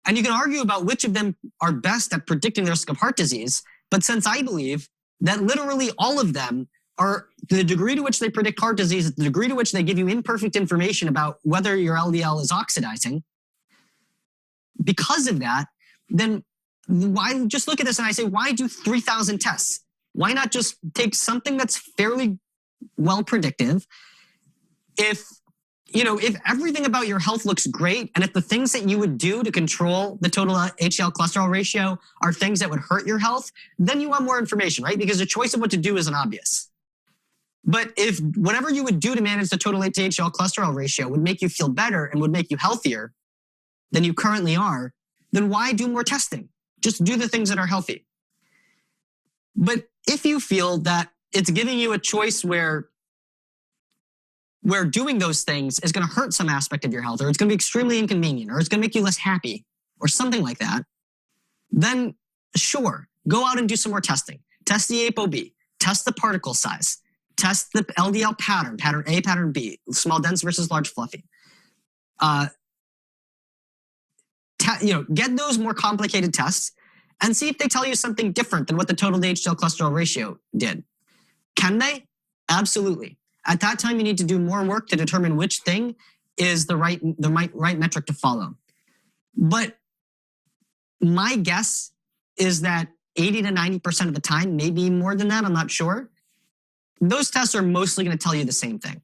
Speaker 2: And you can argue about which of them are best at predicting the risk of heart disease, but since I believe that literally all of them are the degree to which they predict heart disease, the degree to which they give you imperfect information about whether your LDL is oxidizing, because of that, then why just look at this and I say, why do 3,000 tests? Why not just take something that's fairly well predictive? If everything about your health looks great, and if the things that you would do to control the total HDL cholesterol ratio are things that would hurt your health, then you want more information, right? Because the choice of what to do isn't obvious. But if whatever you would do to manage the total HDL cholesterol ratio would make you feel better and would make you healthier than you currently are, then why do more testing? Just do the things that are healthy. But if you feel that it's giving you a choice where doing those things is going to hurt some aspect of your health, or it's going to be extremely inconvenient, or it's going to make you less happy, or something like that, then sure, go out and do some more testing. Test the ApoB, test the particle size, test the LDL pattern A, pattern B, small dense versus large fluffy. Get those more complicated tests and see if they tell you something different than what the total to HDL cholesterol ratio did. Can they? Absolutely. At that time, you need to do more work to determine which thing is the right metric to follow. But my guess is that 80 to 90% of the time, maybe more than that, I'm not sure, those tests are mostly going to tell you the same thing.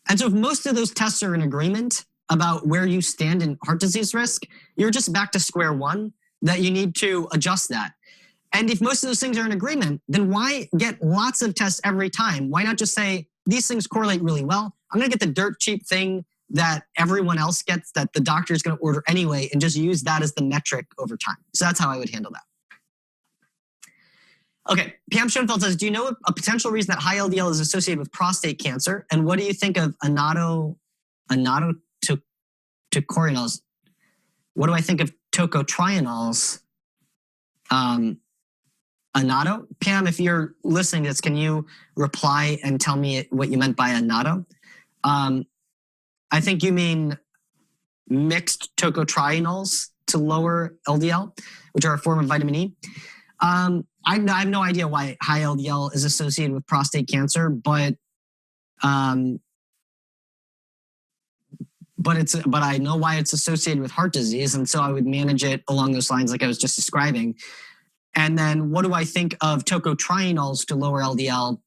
Speaker 2: And so if most of those tests are in agreement about where you stand in heart disease risk, you're just back to square one, that you need to adjust that. And if most of those things are in agreement, then why get lots of tests every time? Why not just say, these things correlate really well. I'm going to get the dirt cheap thing that everyone else gets, that the doctor is going to order anyway, and just use that as the metric over time. So that's how I would handle that. Okay, Pam Schoenfeld says, do you know a potential reason that high LDL is associated with prostate cancer? And what do you think of anatotocorinols? What do I think of tocotrienols? Anato? Pam, if you're listening to this, can you reply and tell me what you meant by anato? I think you mean mixed tocotrienols to lower LDL, which are a form of vitamin E. I have no idea why high LDL is associated with prostate cancer, but I know why it's associated with heart disease, and so I would manage it along those lines, like I was just describing. And then, what do I think of tocotrienols to lower LDL?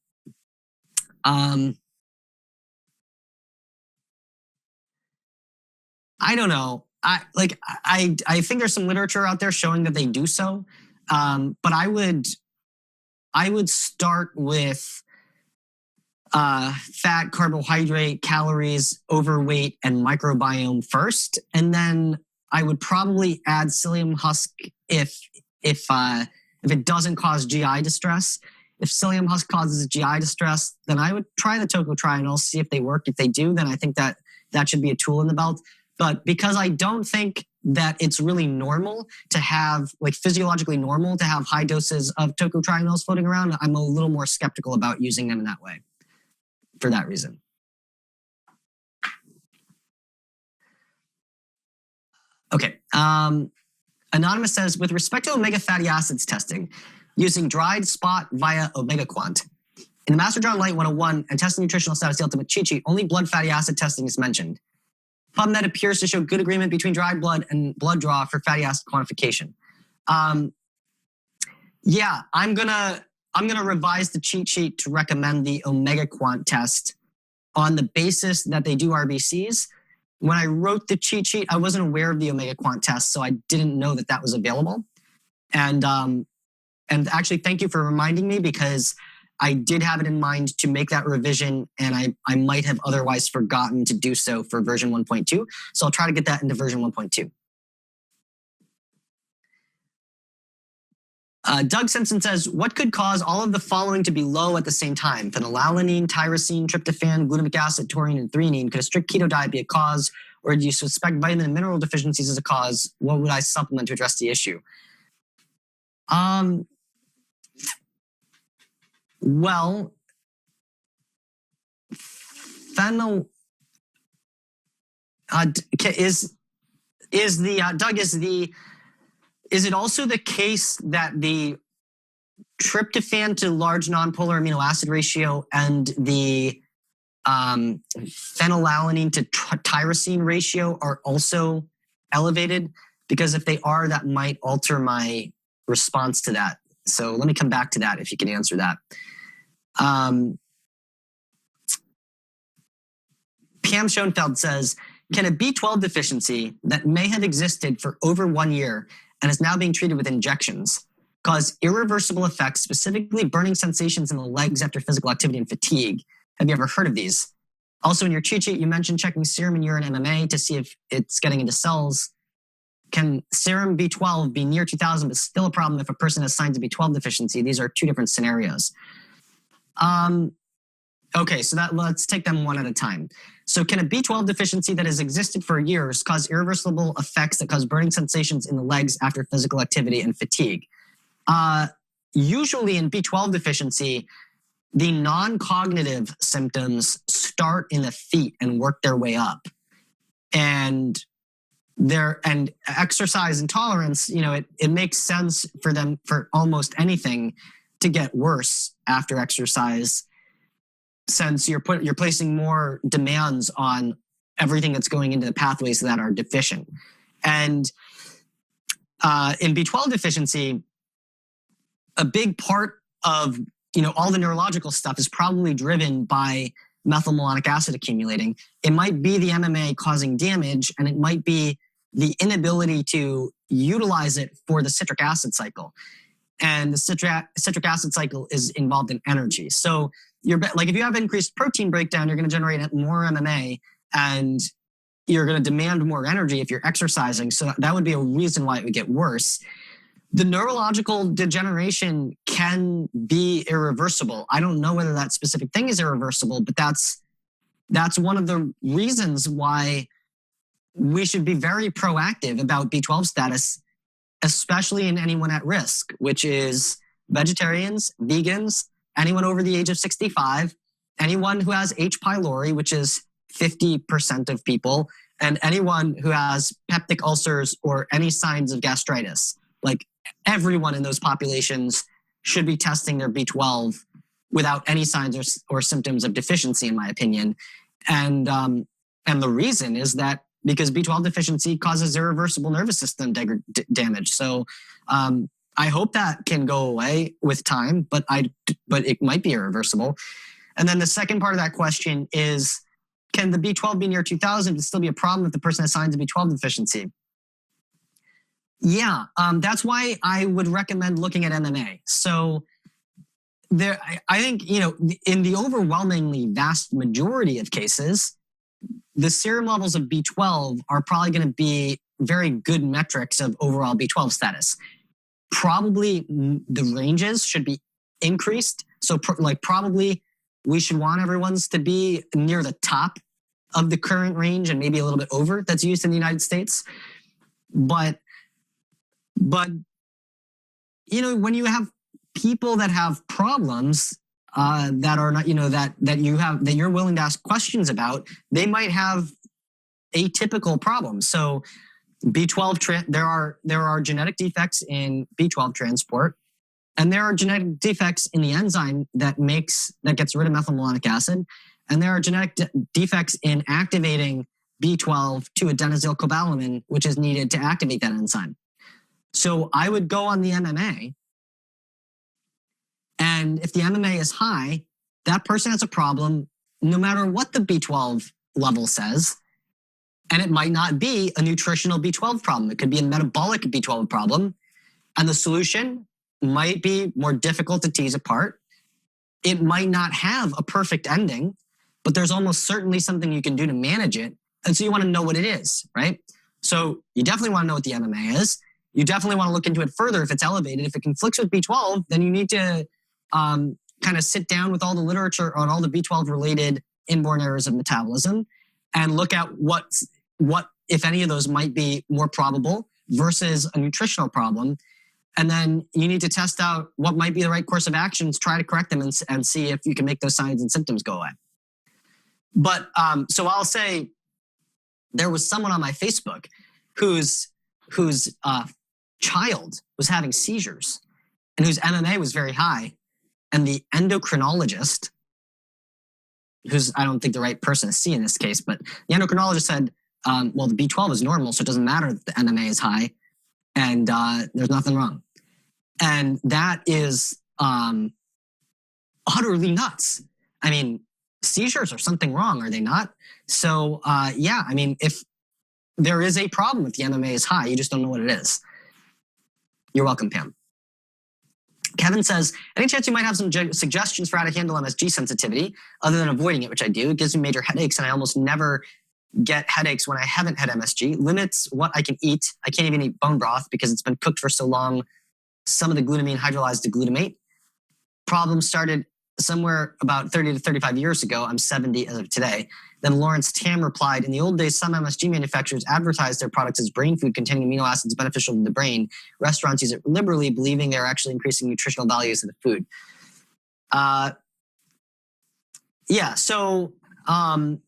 Speaker 2: I don't know. I think there's some literature out there showing that they do so. But I would start with fat, carbohydrate, calories, overweight, and microbiome first, and then I would probably add psyllium husk if it doesn't cause GI distress. If psyllium husk causes GI distress, then I would try the tocotrienols, see if they work. If they do, then I think that should be a tool in the belt. But because I don't think that it's really normal to have, like physiologically normal to have high doses of tocotrienols floating around, I'm a little more skeptical about using them in that way for that reason. Okay. Anonymous says, with respect to omega fatty acids testing, using dried spot via OmegaQuant. In the Master John Light 101 and Testing Nutritional Status, the Ultimate Cheat Sheet, only blood fatty acid testing is mentioned. PubMed appears to show good agreement between dried blood and blood draw for fatty acid quantification. Yeah, I'm gonna revise the cheat sheet to recommend the OmegaQuant test on the basis that they do RBCs. When I wrote the cheat sheet, I wasn't aware of the OmegaQuant test, so I didn't know that was available. And actually, thank you for reminding me, because I did have it in mind to make that revision, and I might have otherwise forgotten to do so for version 1.2. So I'll try to get that into version 1.2. Doug Simpson says, what could cause all of the following to be low at the same time? Phenylalanine, tyrosine, tryptophan, glutamic acid, taurine, and threonine. Could a strict keto diet be a cause, or do you suspect vitamin and mineral deficiencies as a cause? What would I supplement to address the issue? Well, phenyl is it also the case that the tryptophan to large nonpolar amino acid ratio and the phenylalanine to tyrosine ratio are also elevated? Because if they are, that might alter my response to that. So let me come back to that if you can answer that. Pam Schoenfeld says, can a B12 deficiency that may have existed for over 1 year and is now being treated with injections cause irreversible effects, specifically burning sensations in the legs after physical activity and fatigue? Have you ever heard of these? Also, in your cheat sheet, you mentioned checking serum and urine MMA to see if it's getting into cells. Can serum B12 be near 2000 but still a problem if a person has signs of B12 deficiency? These are two different scenarios. Okay, so let's take them one at a time. So can a B12 deficiency that has existed for years cause irreversible effects that cause burning sensations in the legs after physical activity and fatigue? Usually in B12 deficiency, the non-cognitive symptoms start in the feet and work their way up. And exercise intolerance, it makes sense for them for almost anything to get worse after exercise, since you're placing more demands on everything that's going into the pathways that are deficient. And in B12 deficiency, a big part of all the neurological stuff is probably driven by methylmalonic acid accumulating. It might be the MMA causing damage, and it might be the inability to utilize it for the citric acid cycle. And the citric acid cycle is involved in energy. So if you have increased protein breakdown, you're going to generate more MMA, and you're going to demand more energy if you're exercising. So that would be a reason why it would get worse. The neurological degeneration can be irreversible. I don't know whether that specific thing is irreversible, but that's one of the reasons why we should be very proactive about B12 status, especially in anyone at risk, which is vegetarians, vegans, anyone over the age of 65, anyone who has H. pylori, which is 50% of people, and anyone who has peptic ulcers or any signs of gastritis. Like, everyone in those populations should be testing their B12 without any signs or symptoms of deficiency, in my opinion. And the reason is that because B12 deficiency causes irreversible nervous system damage. So I hope that can go away with time, but it might be irreversible. And then the second part of that question is, can the B12 be near 2000 but still be a problem if the person has signs of B12 deficiency? Yeah, that's why I would recommend looking at MMA. So I think, in the overwhelmingly vast majority of cases, the serum levels of B12 are probably going to be very good metrics of overall B12 status. Probably the ranges should be increased. So probably we should want everyone's to be near the top of the current range and maybe a little bit over that's used in the United States. But when you have people that have problems that are not, that you're willing to ask questions about, they might have atypical problems. So B12, there are genetic defects in B12 transport, and there are genetic defects in the enzyme that gets rid of methylmalonic acid, and there are genetic defects in activating B12 to adenosylcobalamin, which is needed to activate that enzyme. So I would go on the MMA, and if the MMA is high, that person has a problem no matter what the B12 level says. And it might not be a nutritional B12 problem. It could be a metabolic B12 problem. And the solution might be more difficult to tease apart. It might not have a perfect ending, but there's almost certainly something you can do to manage it. And so you want to know what it is, right? So you definitely want to know what the MMA is. You definitely want to look into it further if it's elevated. If it conflicts with B12, then you need to kind of sit down with all the literature on all the B12 related inborn errors of metabolism and look at what, if any of those might be more probable versus a nutritional problem. And then you need to test out what might be the right course of actions, try to correct them and see if you can make those signs and symptoms go away. But so I'll say there was someone on my Facebook whose child was having seizures and whose MMA was very high. And the endocrinologist, who's I don't think the right person to see in this case, but the endocrinologist said, well, the B12 is normal, so it doesn't matter if the MMA is high, and there's nothing wrong. And that is utterly nuts. I mean, seizures are something wrong, are they not? So yeah, I mean, if there is a problem if the MMA is high, you just don't know what it is. You're welcome, Pam. Kevin says, any chance you might have some suggestions for how to handle MSG sensitivity other than avoiding it, which I do? It gives me major headaches and I almost never get headaches when I haven't had MSG. Limits what I can eat. I can't even eat bone broth because it's been cooked for so long. Some of the glutamine hydrolyzed to glutamate. Problem started somewhere about 30 to 35 years ago. I'm 70 as of today. Then Lawrence Tam replied, in the old days, some MSG manufacturers advertised their products as brain food containing amino acids beneficial to the brain. Restaurants use it liberally, believing they're actually increasing nutritional values of the food. Yeah. So I'm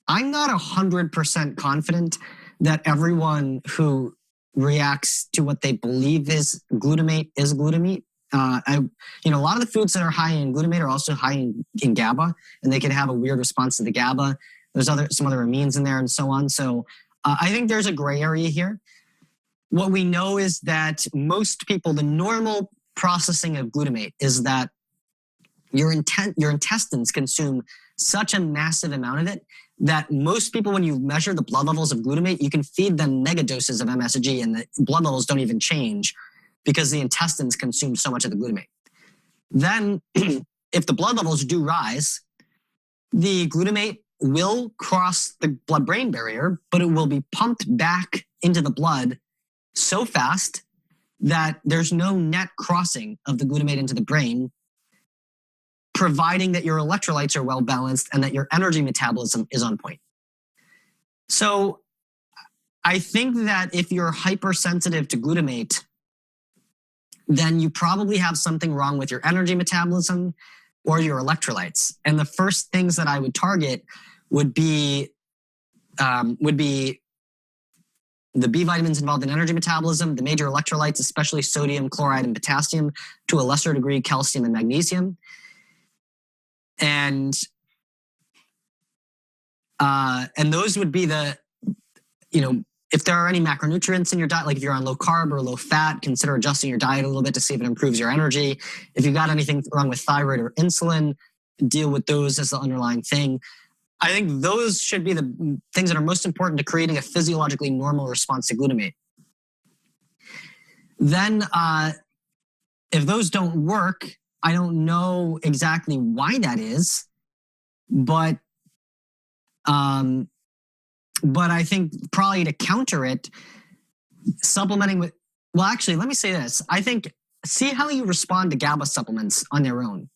Speaker 2: not 100% confident that everyone who reacts to what they believe is glutamate is glutamate. A lot of the foods that are high in glutamate are also high in GABA, and they can have a weird response to the GABA. There's some other amines in there and so on. So I think there's a gray area here. What we know is that most people, the normal processing of glutamate is that your intestines consume such a massive amount of it that most people, when you measure the blood levels of glutamate, you can feed them mega doses of MSG and the blood levels don't even change because the intestines consume so much of the glutamate. Then if the blood levels do rise, the glutamate will cross the blood-brain barrier, but it will be pumped back into the blood so fast that there's no net crossing of the glutamate into the brain, providing that your electrolytes are well balanced and that your energy metabolism is on point. So I think that if you're hypersensitive to glutamate, then you probably have something wrong with your energy metabolism or your electrolytes. And the first things that I would target would be the B vitamins involved in energy metabolism, the major electrolytes, especially sodium, chloride, and potassium, to a lesser degree, calcium and magnesium. And those would be if there are any macronutrients in your diet, like if you're on low carb or low fat, consider adjusting your diet a little bit to see if it improves your energy. If you've got anything wrong with thyroid or insulin, deal with those as the underlying thing. I think those should be the things that are most important to creating a physiologically normal response to glutamate. Then if those don't work, I don't know exactly why that is, but I think probably to counter it, supplementing with, well, actually, let me say this. I think see how you respond to GABA supplements on their own.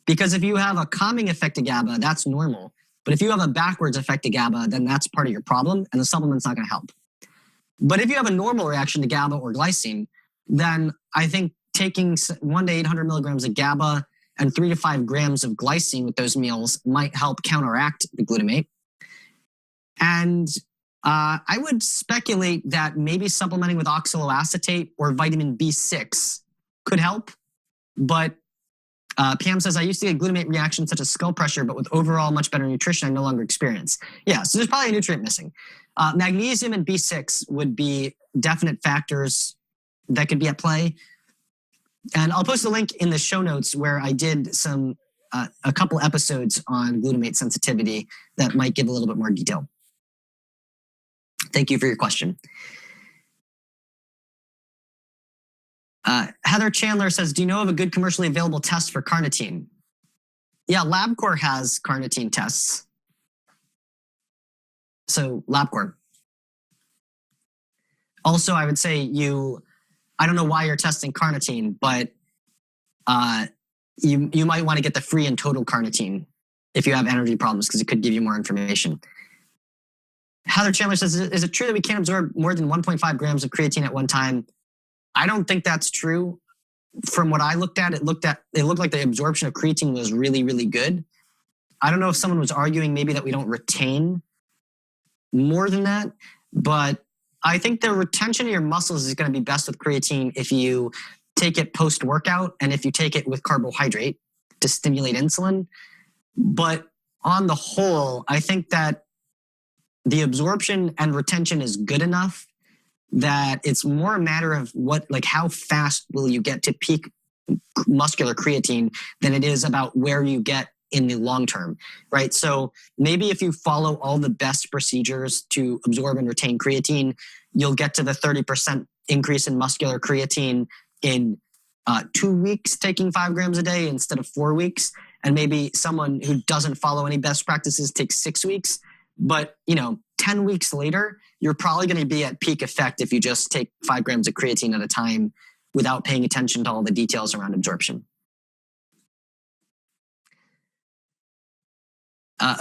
Speaker 2: Because if you have a calming effect of GABA, that's normal. But if you have a backwards effect of GABA, then that's part of your problem, and the supplement's not going to help. But if you have a normal reaction to GABA or glycine, then I think taking 1 to 800 milligrams of GABA and 3 to 5 grams of glycine with those meals might help counteract the glutamate. And I would speculate that maybe supplementing with oxaloacetate or vitamin B6 could help. But Pam says, I used to get glutamate reactions such as skull pressure, but with overall much better nutrition, I no longer experience. Yeah, so there's probably a nutrient missing. Magnesium and B6 would be definite factors that could be at play. And I'll post a link in the show notes where I did a couple episodes on glutamate sensitivity that might give a little bit more detail. Thank you for your question. Heather Chandler says, do you know of a good commercially available test for carnitine? Yeah, LabCorp has carnitine tests. So LabCorp. Also, I would say I don't know why you're testing carnitine, but you might want to get the free and total carnitine if you have energy problems, because it could give you more information. Heather Chandler says, is it true that we can't absorb more than 1.5 grams of creatine at one time? I don't think that's true. From what I looked at, it looked like the absorption of creatine was really, really good. I don't know if someone was arguing maybe that we don't retain more than that, but I think the retention of your muscles is going to be best with creatine if you take it post-workout and if you take it with carbohydrate to stimulate insulin. But on the whole, I think that the absorption and retention is good enough that it's more a matter of how fast will you get to peak muscular creatine than it is about where you get in the long term, right? So maybe if you follow all the best procedures to absorb and retain creatine, you'll get to the 30% increase in muscular creatine in 2 weeks, taking 5 grams a day instead of 4 weeks. And maybe someone who doesn't follow any best practices takes 6 weeks. But 10 weeks later, you're probably going to be at peak effect if you just take 5 grams of creatine at a time without paying attention to all the details around absorption.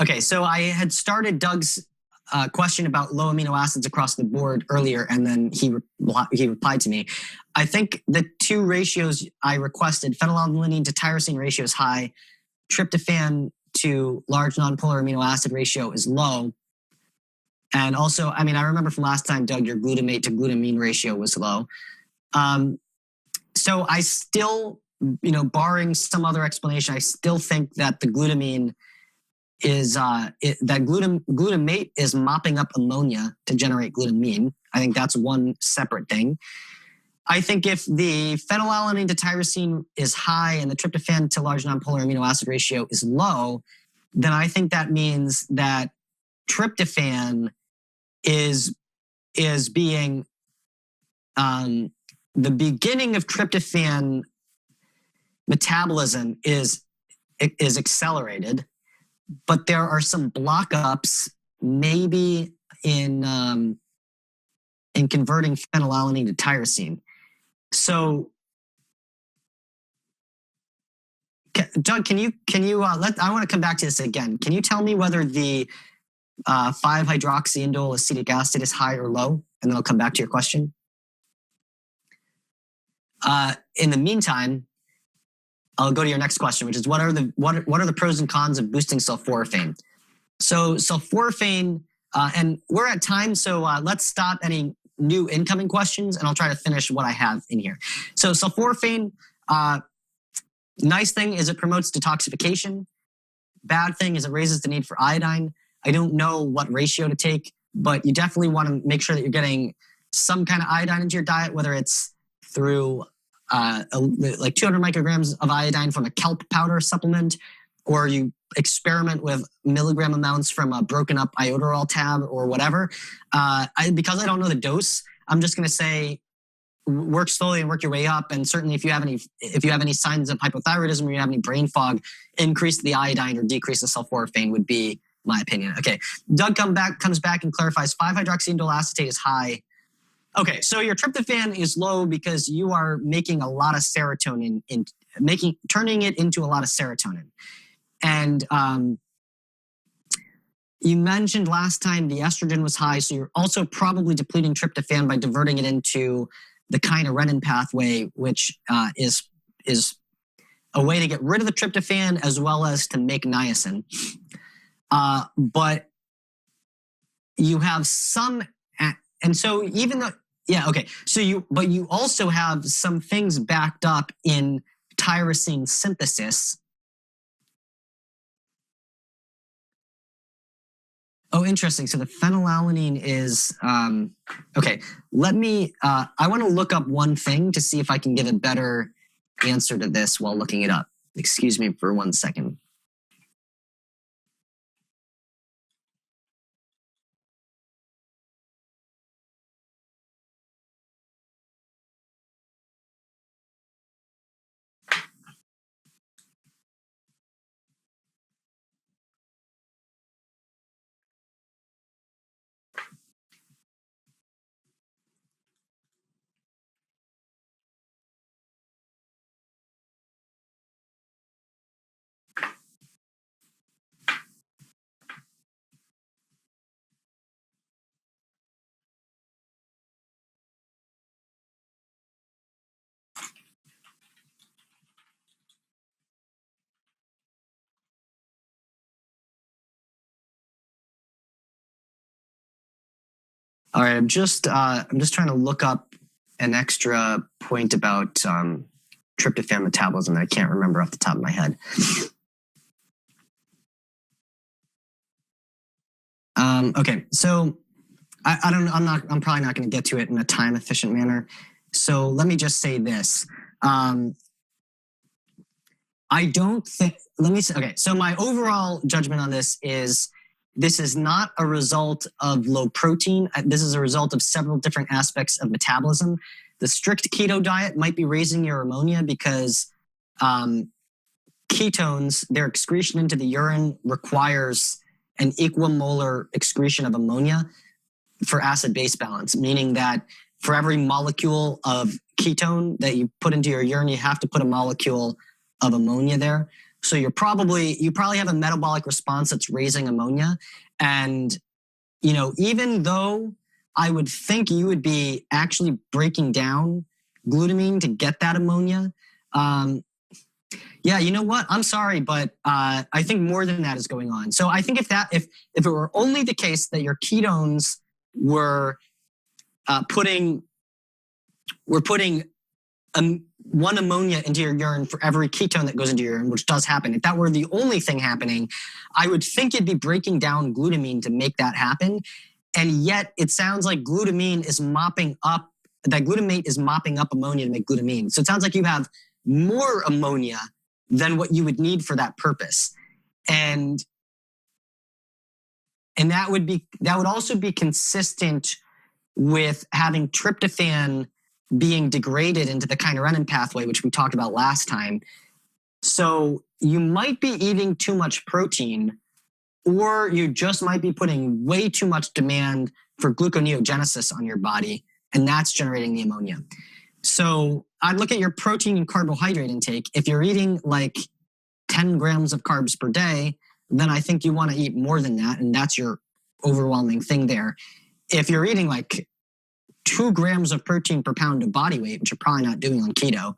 Speaker 2: Okay, so I had started Doug's question about low amino acids across the board earlier, and then he replied to me. I think the 2 ratios I requested, phenylalanine to tyrosine ratio is high. tryptophan to large nonpolar amino acid ratio is low. And also, I mean, I remember from last time, Doug, your glutamate to glutamine ratio was low. So I still, barring some other explanation, I still think that the glutamine is glutamate is mopping up ammonia to generate glutamine. I think that's one separate thing. I think if the phenylalanine to tyrosine is high and the tryptophan to large nonpolar amino acid ratio is low, then I think that means that tryptophan is being the beginning of tryptophan metabolism is accelerated, but there are some block-ups maybe in converting phenylalanine to tyrosine. So, Doug, can you I want to come back to this again. Can you tell me whether the 5-hydroxyindole acetic acid is high or low? And then I'll come back to your question. In the meantime, I'll go to your next question, which is what are the pros and cons of boosting sulforaphane? So sulforaphane, and we're at time, so let's stop any new incoming questions, and I'll try to finish what I have in here. So sulforaphane, nice thing is it promotes detoxification. Bad thing is it raises the need for iodine. I don't know what ratio to take, but you definitely want to make sure that you're getting some kind of iodine into your diet, whether it's through like 200 micrograms of iodine from a kelp powder supplement, or you experiment with milligram amounts from a broken up iodoral tab or whatever. Because I don't know the dose, I'm just going to say work slowly and work your way up. And certainly if you have any signs of hypothyroidism or you have any brain fog, increase the iodine or decrease the sulforaphane would be my opinion. Okay, Doug comes back and clarifies 5-hydroxyindole acetate is high. Okay, so your tryptophan is low because you are making a lot of serotonin, turning it into a lot of serotonin. And you mentioned last time the estrogen was high, so you're also probably depleting tryptophan by diverting it into the kynurenine pathway, which is a way to get rid of the tryptophan as well as to make niacin. But you have some, and so even though, yeah, okay. So you also have some things backed up in tyrosine synthesis. Oh, interesting. So the phenylalanine is, okay, let me, I want to look up one thing to see if I can give a better answer to this while looking it up. Excuse me for 1 second. All right, I'm just trying to look up an extra point about tryptophan metabolism that I can't remember off the top of my head. Okay, so I'm probably not going to get to it in a time efficient manner. So let me just say this. I don't think, okay, so my overall judgment on this is not a result of low protein. This is a result of several different aspects of metabolism. The strict keto diet might be raising your ammonia because ketones, their excretion into the urine requires an equimolar excretion of ammonia for acid-base balance, meaning that for every molecule of ketone that you put into your urine, you have to put a molecule of ammonia there. So you probably have a metabolic response that's raising ammonia. And, even though I would think you would be actually breaking down glutamine to get that ammonia, Yeah, you know what? I'm sorry, but I think more than that is going on. So I think if it were only the case that your ketones were putting one ammonia into your urine for every ketone that goes into your urine, which does happen. If that were the only thing happening, I would think it'd be breaking down glutamine to make that happen. And yet it sounds like glutamate is mopping up ammonia to make glutamine. So it sounds like you have more ammonia than what you would need for that purpose. And that would also be consistent with having tryptophan being degraded into the kynurenine pathway, which we talked about last time. So you might be eating too much protein, or you just might be putting way too much demand for gluconeogenesis on your body, and that's generating the ammonia. So I'd look at your protein and carbohydrate intake. If you're eating like 10 grams of carbs per day, then I think you want to eat more than that, and that's your overwhelming thing there. If you're eating like 2 grams of protein per pound of body weight, which you're probably not doing on keto,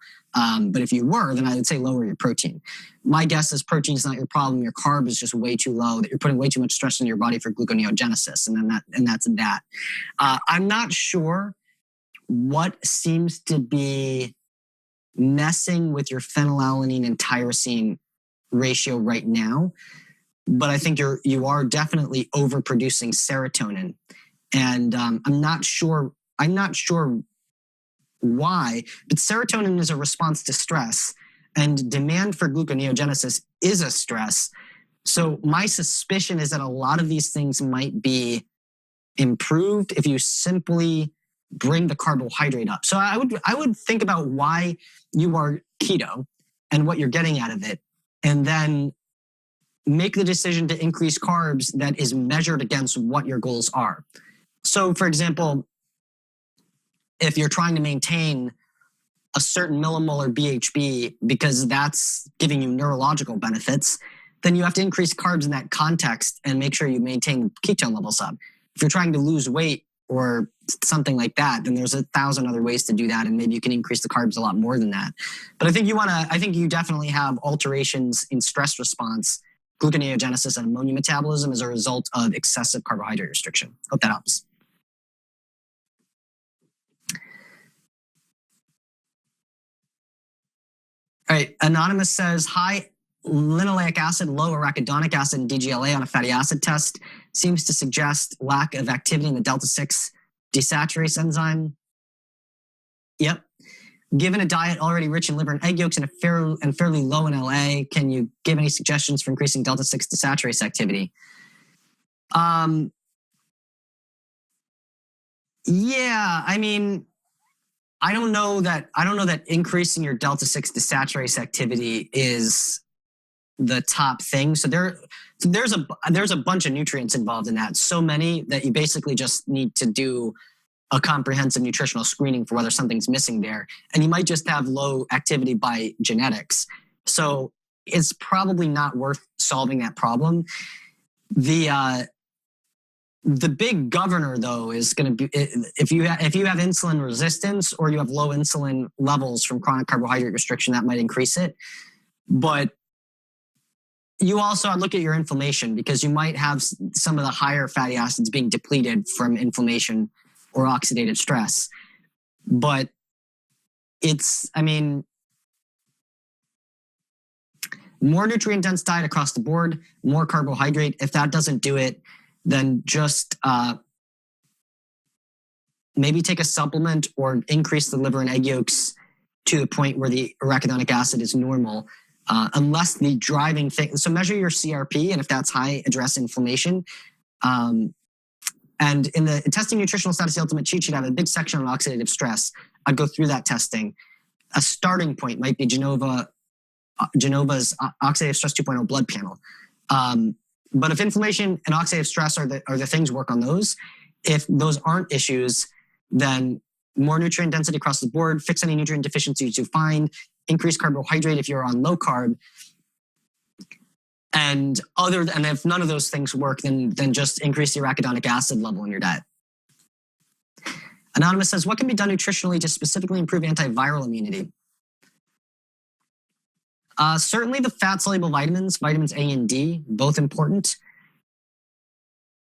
Speaker 2: but if you were, then I would say lower your protein. My guess is protein is not your problem. Your carb is just way too low, that you're putting way too much stress on your body for gluconeogenesis, and that's that. I'm not sure what seems to be messing with your phenylalanine and tyrosine ratio right now, but I think you are definitely overproducing serotonin, and I'm not sure why, but serotonin is a response to stress, and demand for gluconeogenesis is a stress. So my suspicion is that a lot of these things might be improved if you simply bring the carbohydrate up. So I would think about why you are keto and what you're getting out of it, and then make the decision to increase carbs that is measured against what your goals are. So for example, if you're trying to maintain a certain millimolar BHB because that's giving you neurological benefits, then you have to increase carbs in that context and make sure you maintain ketone levels up. If you're trying to lose weight or something like that, then there's 1,000 other ways to do that, and maybe you can increase the carbs a lot more than that. But I think you definitely have alterations in stress response, gluconeogenesis, and ammonia metabolism as a result of excessive carbohydrate restriction. Hope that helps. All right, Anonymous says, high linoleic acid, low arachidonic acid, and DGLA on a fatty acid test seems to suggest lack of activity in the delta-6 desaturase enzyme. Yep. Given a diet already rich in liver and egg yolks and fairly low in LA, can you give any suggestions for increasing delta-6 desaturase activity? Yeah, I mean, I don't know that increasing your delta-6 desaturase activity is the top thing. So there's a bunch of nutrients involved in that. So many that you basically just need to do a comprehensive nutritional screening for whether something's missing there. And you might just have low activity by genetics. So it's probably not worth solving that problem. The big governor, though, is going to be if you have insulin resistance or you have low insulin levels from chronic carbohydrate restriction, that might increase it. But you also look at your inflammation, because you might have some of the higher fatty acids being depleted from inflammation or oxidative stress. But more nutrient-dense diet across the board, more carbohydrate. If that doesn't do it, then just maybe take a supplement or increase the liver and egg yolks to the point where the arachidonic acid is normal, unless the driving thing. So measure your CRP, and if that's high, address inflammation. And in the Testing Nutritional Status, the Ultimate Cheat Sheet, I have a big section on oxidative stress. I'd go through that testing. A starting point might be Genova's Oxidative Stress 2.0 blood panel. But if inflammation and oxidative stress are the things, work on those. If those aren't issues, then more nutrient density across the board, fix any nutrient deficiencies you find, increase carbohydrate if you're on low carb. And if none of those things work, then just increase the arachidonic acid level in your diet. Anonymous says, what can be done nutritionally to specifically improve antiviral immunity? Certainly the fat-soluble vitamins, vitamins A and D, both important.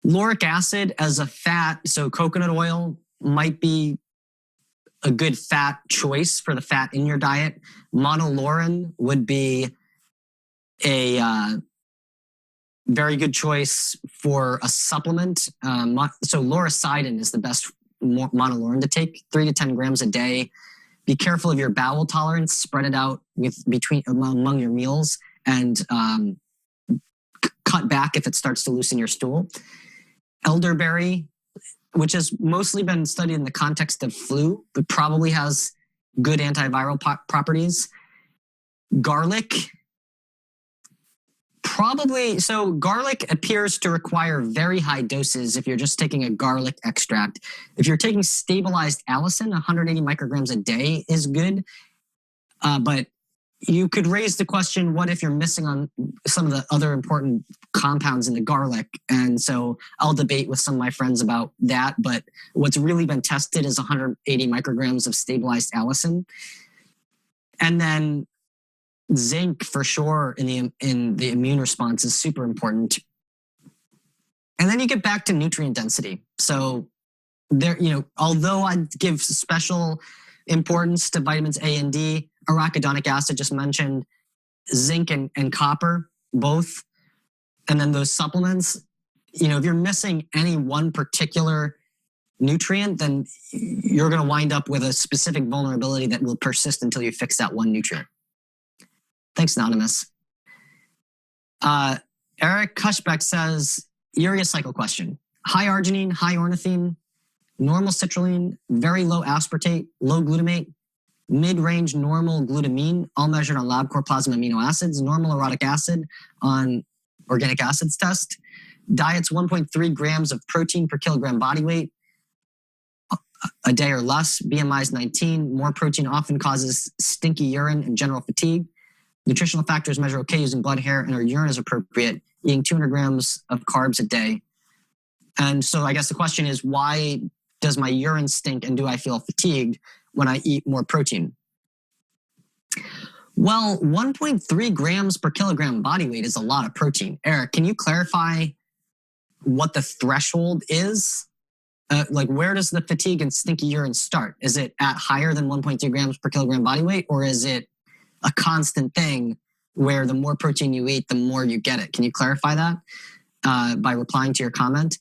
Speaker 2: Lauric acid as a fat, so coconut oil might be a good fat choice for the fat in your diet. Monolaurin would be a very good choice for a supplement. So lauricidin is the best monolaurin to take, 3 to 10 grams a day. Be careful of your bowel tolerance. Spread it out among your meals, and cut back if it starts to loosen your stool. Elderberry, which has mostly been studied in the context of flu, but probably has good antiviral properties. Garlic, probably. So garlic appears to require very high doses if you're just taking a garlic extract. If you're taking stabilized allicin, 180 micrograms a day is good. But you could raise the question, what if you're missing on some of the other important compounds in the garlic? And so I'll debate with some of my friends about that. But what's really been tested is 180 micrograms of stabilized allicin. And then zinc, for sure, in the immune response is super important. And then you get back to nutrient density. So there, although I give special importance to vitamins A and D, arachidonic acid just mentioned, zinc and copper, both. And then those supplements, if you're missing any one particular nutrient, then you're going to wind up with a specific vulnerability that will persist until you fix that one nutrient. Thanks, Anonymous. Eric Kushbeck says, urea cycle question. High arginine, high ornithine, normal citrulline, very low aspartate, low glutamate, mid-range normal glutamine, all measured on LabCorp plasma amino acids, normal orotic acid on organic acids test. Diets 1.3 grams of protein per kilogram body weight a day or less. BMI is 19. More protein often causes stinky urine and general fatigue. Nutritional factors measure okay using blood, hair, and our urine is appropriate. Eating 200 grams of carbs a day. And so I guess the question is, why does my urine stink and do I feel fatigued when I eat more protein? Well, 1.3 grams per kilogram body weight is a lot of protein. Eric, can you clarify what the threshold is? Where does the fatigue and stinky urine start? Is it at higher than 1.2 grams per kilogram body weight, or is it a constant thing where the more protein you eat, the more you get it? Can you clarify that by replying to your comment?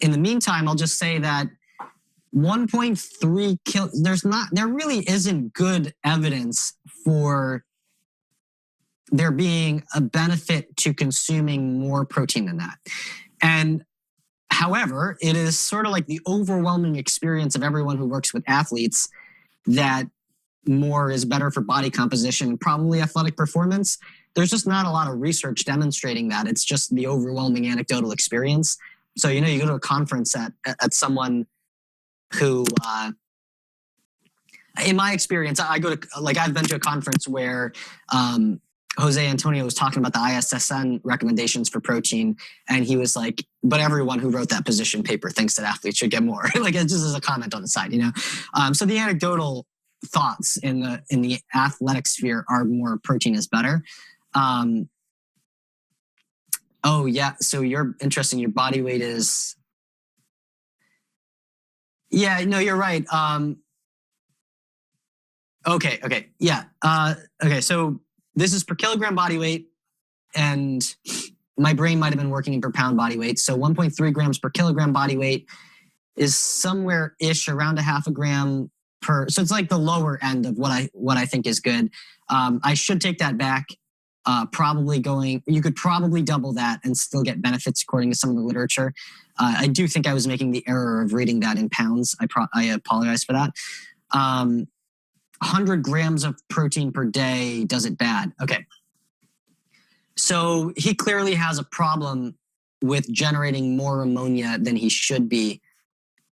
Speaker 2: In the meantime, I'll just say that 1.3 there really isn't good evidence for there being a benefit to consuming more protein than that. And however, it is sort of like the overwhelming experience of everyone who works with athletes that more is better for body composition and probably athletic performance. There's just not a lot of research demonstrating that. It's just the overwhelming anecdotal experience. So, you go to a conference at someone who, in my experience, I've been to a conference where Jose Antonio was talking about the ISSN recommendations for protein. And he was like, but everyone who wrote that position paper thinks that athletes should get more. It's just as a comment on the side, So the anecdotal thoughts in the athletic sphere are more protein is better. Oh yeah. So you're interesting. Your body weight is. Yeah, no, you're right. Okay. Yeah. Okay. So this is per kilogram body weight, and my brain might have been working in per pound body weight. So 1.3 grams per kilogram body weight is somewhere ish around a half a gram per. So it's like the lower end of what I think is good. I should take that back. You could probably double that and still get benefits according to some of the literature. I do think I was making the error of reading that in pounds. I apologize for that. 100 grams of protein per day does it bad. Okay. So he clearly has a problem with generating more ammonia than he should be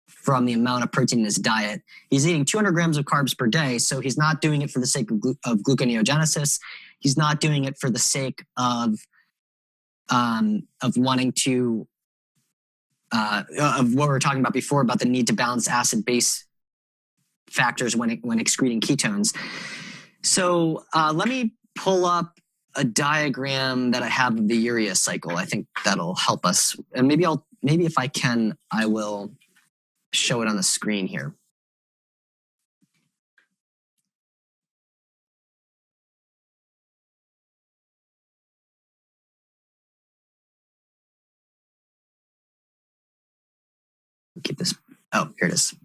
Speaker 2: from the amount of protein in his diet. He's eating 200 grams of carbs per day, so he's not doing it for the sake of gluconeogenesis. He's not doing it for the sake of wanting to of what we were talking about before about the need to balance acid-base factors when excreting ketones. So let me pull up a diagram that I have of the urea cycle. I think that'll help us. And maybe if I can, I will show it on the screen here. Keep this. Oh, here it is.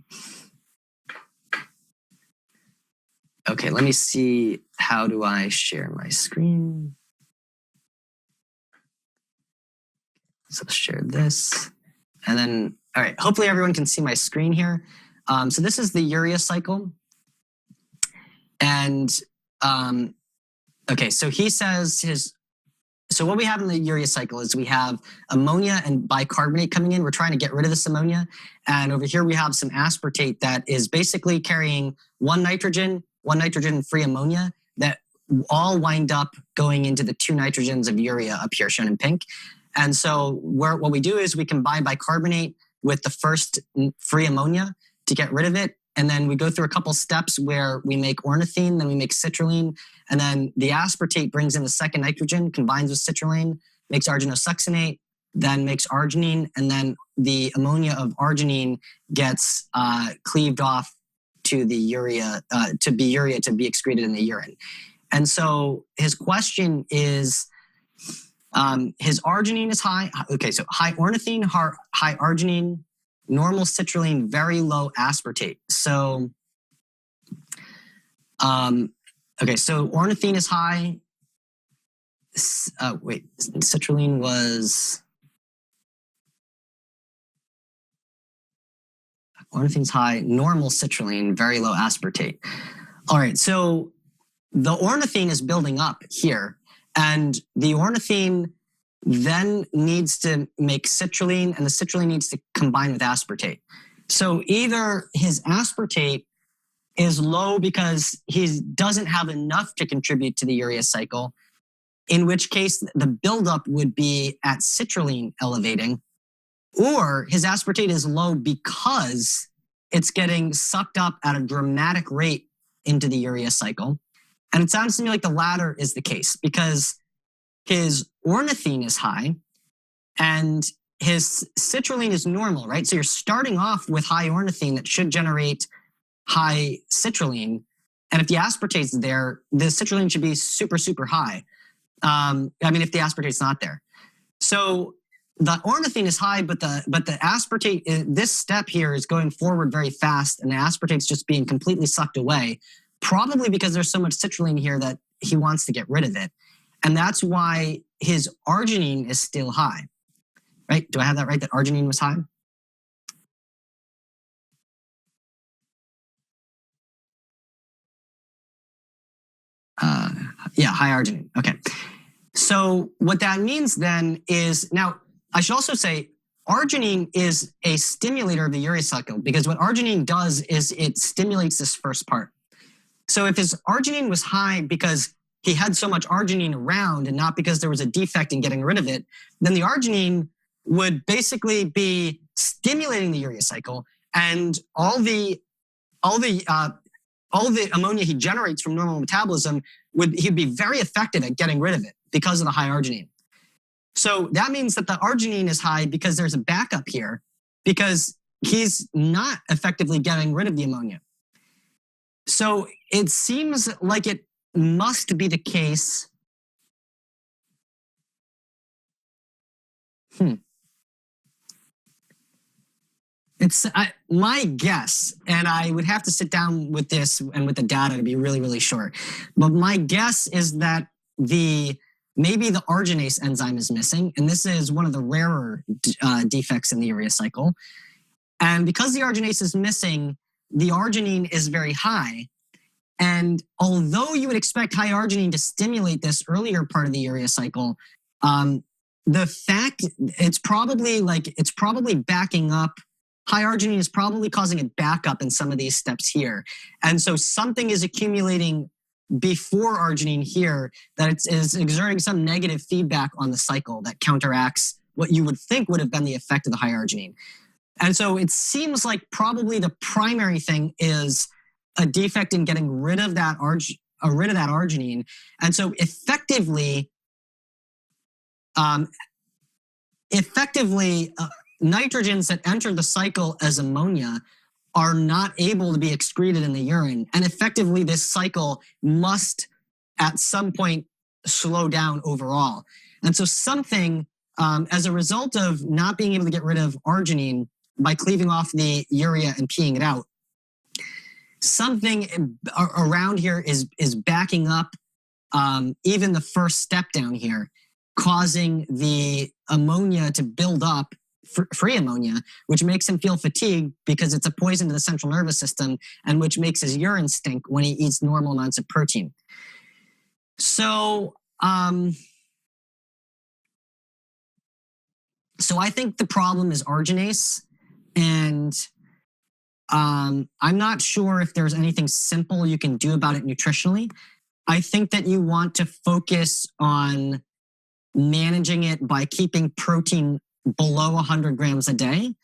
Speaker 2: Okay, let me see. How do I share my screen? So I'll share this. And then, all right, hopefully everyone can see my screen here. So this is the urea cycle. And okay, so he says so what we have in the urea cycle is we have ammonia and bicarbonate coming in. We're trying to get rid of this ammonia. And over here we have some aspartate that is basically carrying one nitrogen-free ammonia that all wind up going into the 2 nitrogens of urea up here shown in pink. And so what we do is we combine bicarbonate with the first free ammonia to get rid of it. And then we go through a couple steps where we make ornithine, then we make citrulline, and then the aspartate brings in the second nitrogen, combines with citrulline, makes arginosuccinate, then makes arginine, and then the ammonia of arginine gets cleaved off to the urea, to be excreted in the urine. And so his question is, his arginine is high. Okay, so high ornithine, high arginine, normal citrulline, very low aspartate. So, okay, so ornithine is high. Citrulline was... Ornithine's high, normal citrulline, very low aspartate. All right, so the ornithine is building up here, and the ornithine then needs to make citrulline, and the citrulline needs to combine with aspartate. So either his aspartate is low because he doesn't have enough to contribute to the urea cycle, in which case the buildup would be at citrulline elevating, or his aspartate is low because it's getting sucked up at a dramatic rate into the urea cycle. And it sounds to me like the latter is the case because his ornithine is high and his citrulline is normal, right? So you're starting off with high ornithine that should generate high citrulline. And if the aspartate's there, the citrulline should be super, super high. If the aspartate's not there. So the ornithine is high, but the aspartate, this step here is going forward very fast, and the aspartate's just being completely sucked away, probably because there's so much citrulline here that he wants to get rid of it. And that's why his arginine is still high, right? Do I have that right, that arginine was high? Yeah, high arginine, okay. So what that means then is, now I should also say arginine is a stimulator of the urea cycle because what arginine does is it stimulates this first part. So if his arginine was high because he had so much arginine around and not because there was a defect in getting rid of it, then the arginine would basically be stimulating the urea cycle, and all the ammonia he generates from normal metabolism he'd be very effective at getting rid of it because of the high arginine. So that means that the arginine is high because there's a backup here because he's not effectively getting rid of the ammonia. So it seems like it must be the case. It's my guess, and I would have to sit down with this and with the data to be really, really sure. But my guess is that maybe the arginase enzyme is missing, and this is one of the rarer defects in the urea cycle. And because the arginase is missing, the arginine is very high. And although you would expect high arginine to stimulate this earlier part of the urea cycle, the fact it's probably backing up. High arginine is probably causing a backup in some of these steps here. And so something is accumulating before arginine here that is exerting some negative feedback on the cycle that counteracts what you would think would have been the effect of the high arginine. And so it seems like probably the primary thing is a defect in getting rid of that rid of that arginine. And so effectively, nitrogens that enter the cycle as ammonia are not able to be excreted in the urine. And effectively, this cycle must at some point slow down overall. And so something, as a result of not being able to get rid of arginine by cleaving off the urea and peeing it out, something around here is backing up even the first step down here, causing the ammonia to build up, free ammonia, which makes him feel fatigued because it's a poison to the central nervous system, and which makes his urine stink when he eats normal amounts of protein. So, so I think the problem is arginase, and I'm not sure if there's anything simple you can do about it nutritionally. I think that you want to focus on managing it by keeping protein below 100 grams a day.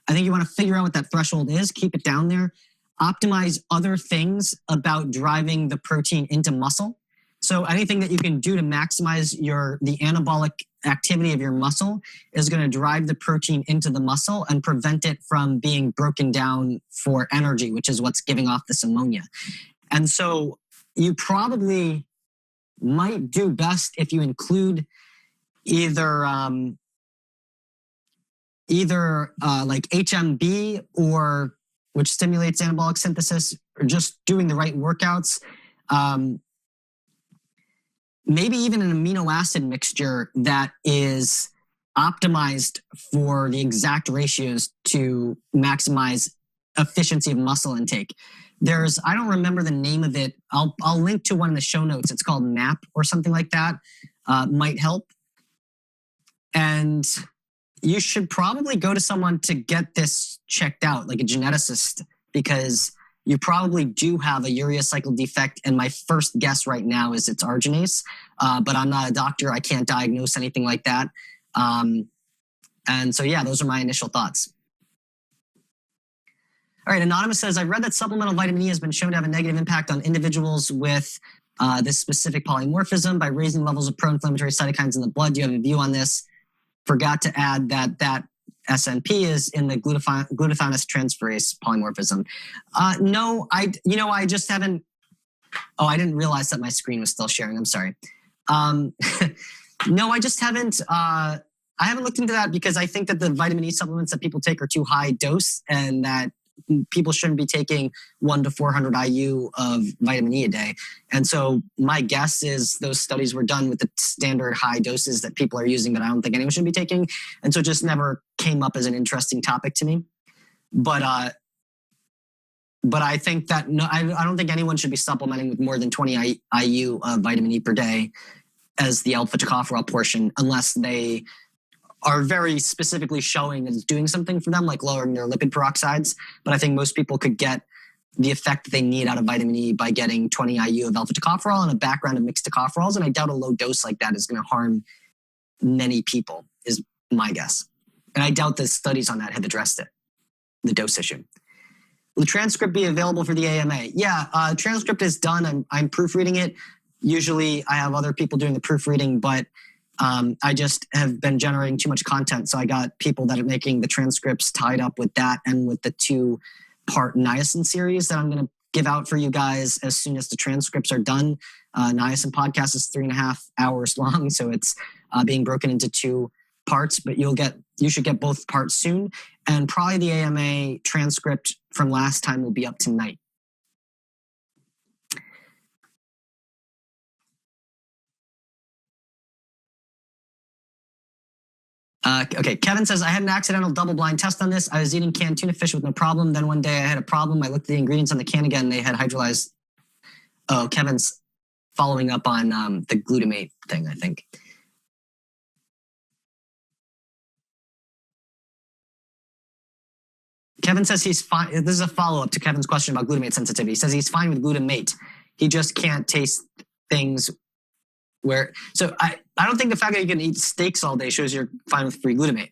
Speaker 2: I think you want to figure out what that threshold is, keep it down there, optimize other things about driving the protein into muscle. So anything that you can do to maximize the anabolic activity of your muscle is going to drive the protein into the muscle and prevent it from being broken down for energy, which is what's giving off this ammonia. And so you probably might do best if you include either like HMB, or which stimulates anabolic synthesis, or just doing the right workouts. Maybe even an amino acid mixture that is optimized for the exact ratios to maximize efficiency of muscle intake. I don't remember the name of it. I'll link to one in the show notes. It's called MAP or something like that. Might help. And you should probably go to someone to get this checked out, like a geneticist, because you probably do have a urea cycle defect. And my first guess right now is it's arginase, but I'm not a doctor. I can't diagnose anything like that. And so, yeah, those are my initial thoughts. All right, Anonymous says, I've read that supplemental vitamin E has been shown to have a negative impact on individuals with this specific polymorphism by raising levels of pro-inflammatory cytokines in the blood. Do you have a view on this? Forgot to add that SNP is in the glutathione transferase polymorphism. No, I just haven't. Oh, I didn't realize that my screen was still sharing. I'm sorry. No, I just haven't. I haven't looked into that because I think that the vitamin E supplements that people take are too high dose, and that people shouldn't be taking 1 to 400 IU of vitamin E a day. And so my guess is those studies were done with the standard high doses that people are using, but I don't think anyone should be taking. And so it just never came up as an interesting topic to me. But I think that I don't think anyone should be supplementing with more than 20 IU of vitamin E per day as the alpha tocopherol portion, unless they are very specifically showing that it's doing something for them, like lowering their lipid peroxides. But I think most people could get the effect that they need out of vitamin E by getting 20 IU of alpha tocopherol and a background of mixed tocopherols. And I doubt a low dose like that is going to harm many people, is my guess. And I doubt the studies on that have addressed it, the dose issue. Will the transcript be available for the AMA? Yeah, transcript is done. I'm proofreading it. Usually I have other people doing the proofreading, but I just have been generating too much content. So I got people that are making the transcripts tied up with that and with the 2-part niacin series that I'm going to give out for you guys as soon as the transcripts are done. Niacin podcast is 3.5 hours long. So it's being broken into 2 parts, but you should get both parts soon. And probably the AMA transcript from last time will be up tonight. Okay, Kevin says, I had an accidental double-blind test on this. I was eating canned tuna fish with no problem. Then one day I had a problem. I looked at the ingredients on the can again. They had hydrolyzed. Oh, Kevin's following up on the glutamate thing, I think. Kevin says he's fine. This is a follow-up to Kevin's question about glutamate sensitivity. He says he's fine with glutamate. He just can't taste things so I don't think the fact that you can eat steaks all day shows you're fine with free glutamate.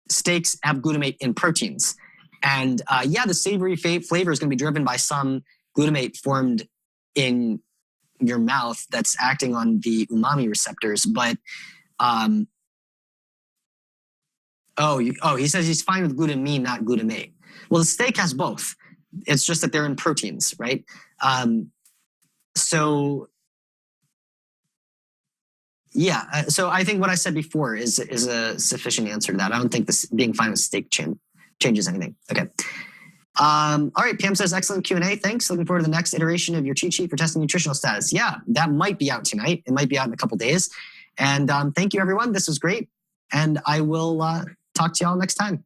Speaker 2: Steaks have glutamate in proteins. And the savory flavor is going to be driven by some glutamate formed in your mouth that's acting on the umami receptors. But he says he's fine with glutamine, not glutamate. Well, the steak has both. It's just that they're in proteins, right? So I think what I said before is a sufficient answer to that. I don't think this being fine with steak changes anything. Okay. All right. Pam says, excellent Q&A. Thanks. Looking forward to the next iteration of your cheat sheet for testing nutritional status. Yeah, that might be out tonight. It might be out in a couple days. And thank you, everyone. This was great. And I will talk to y'all next time.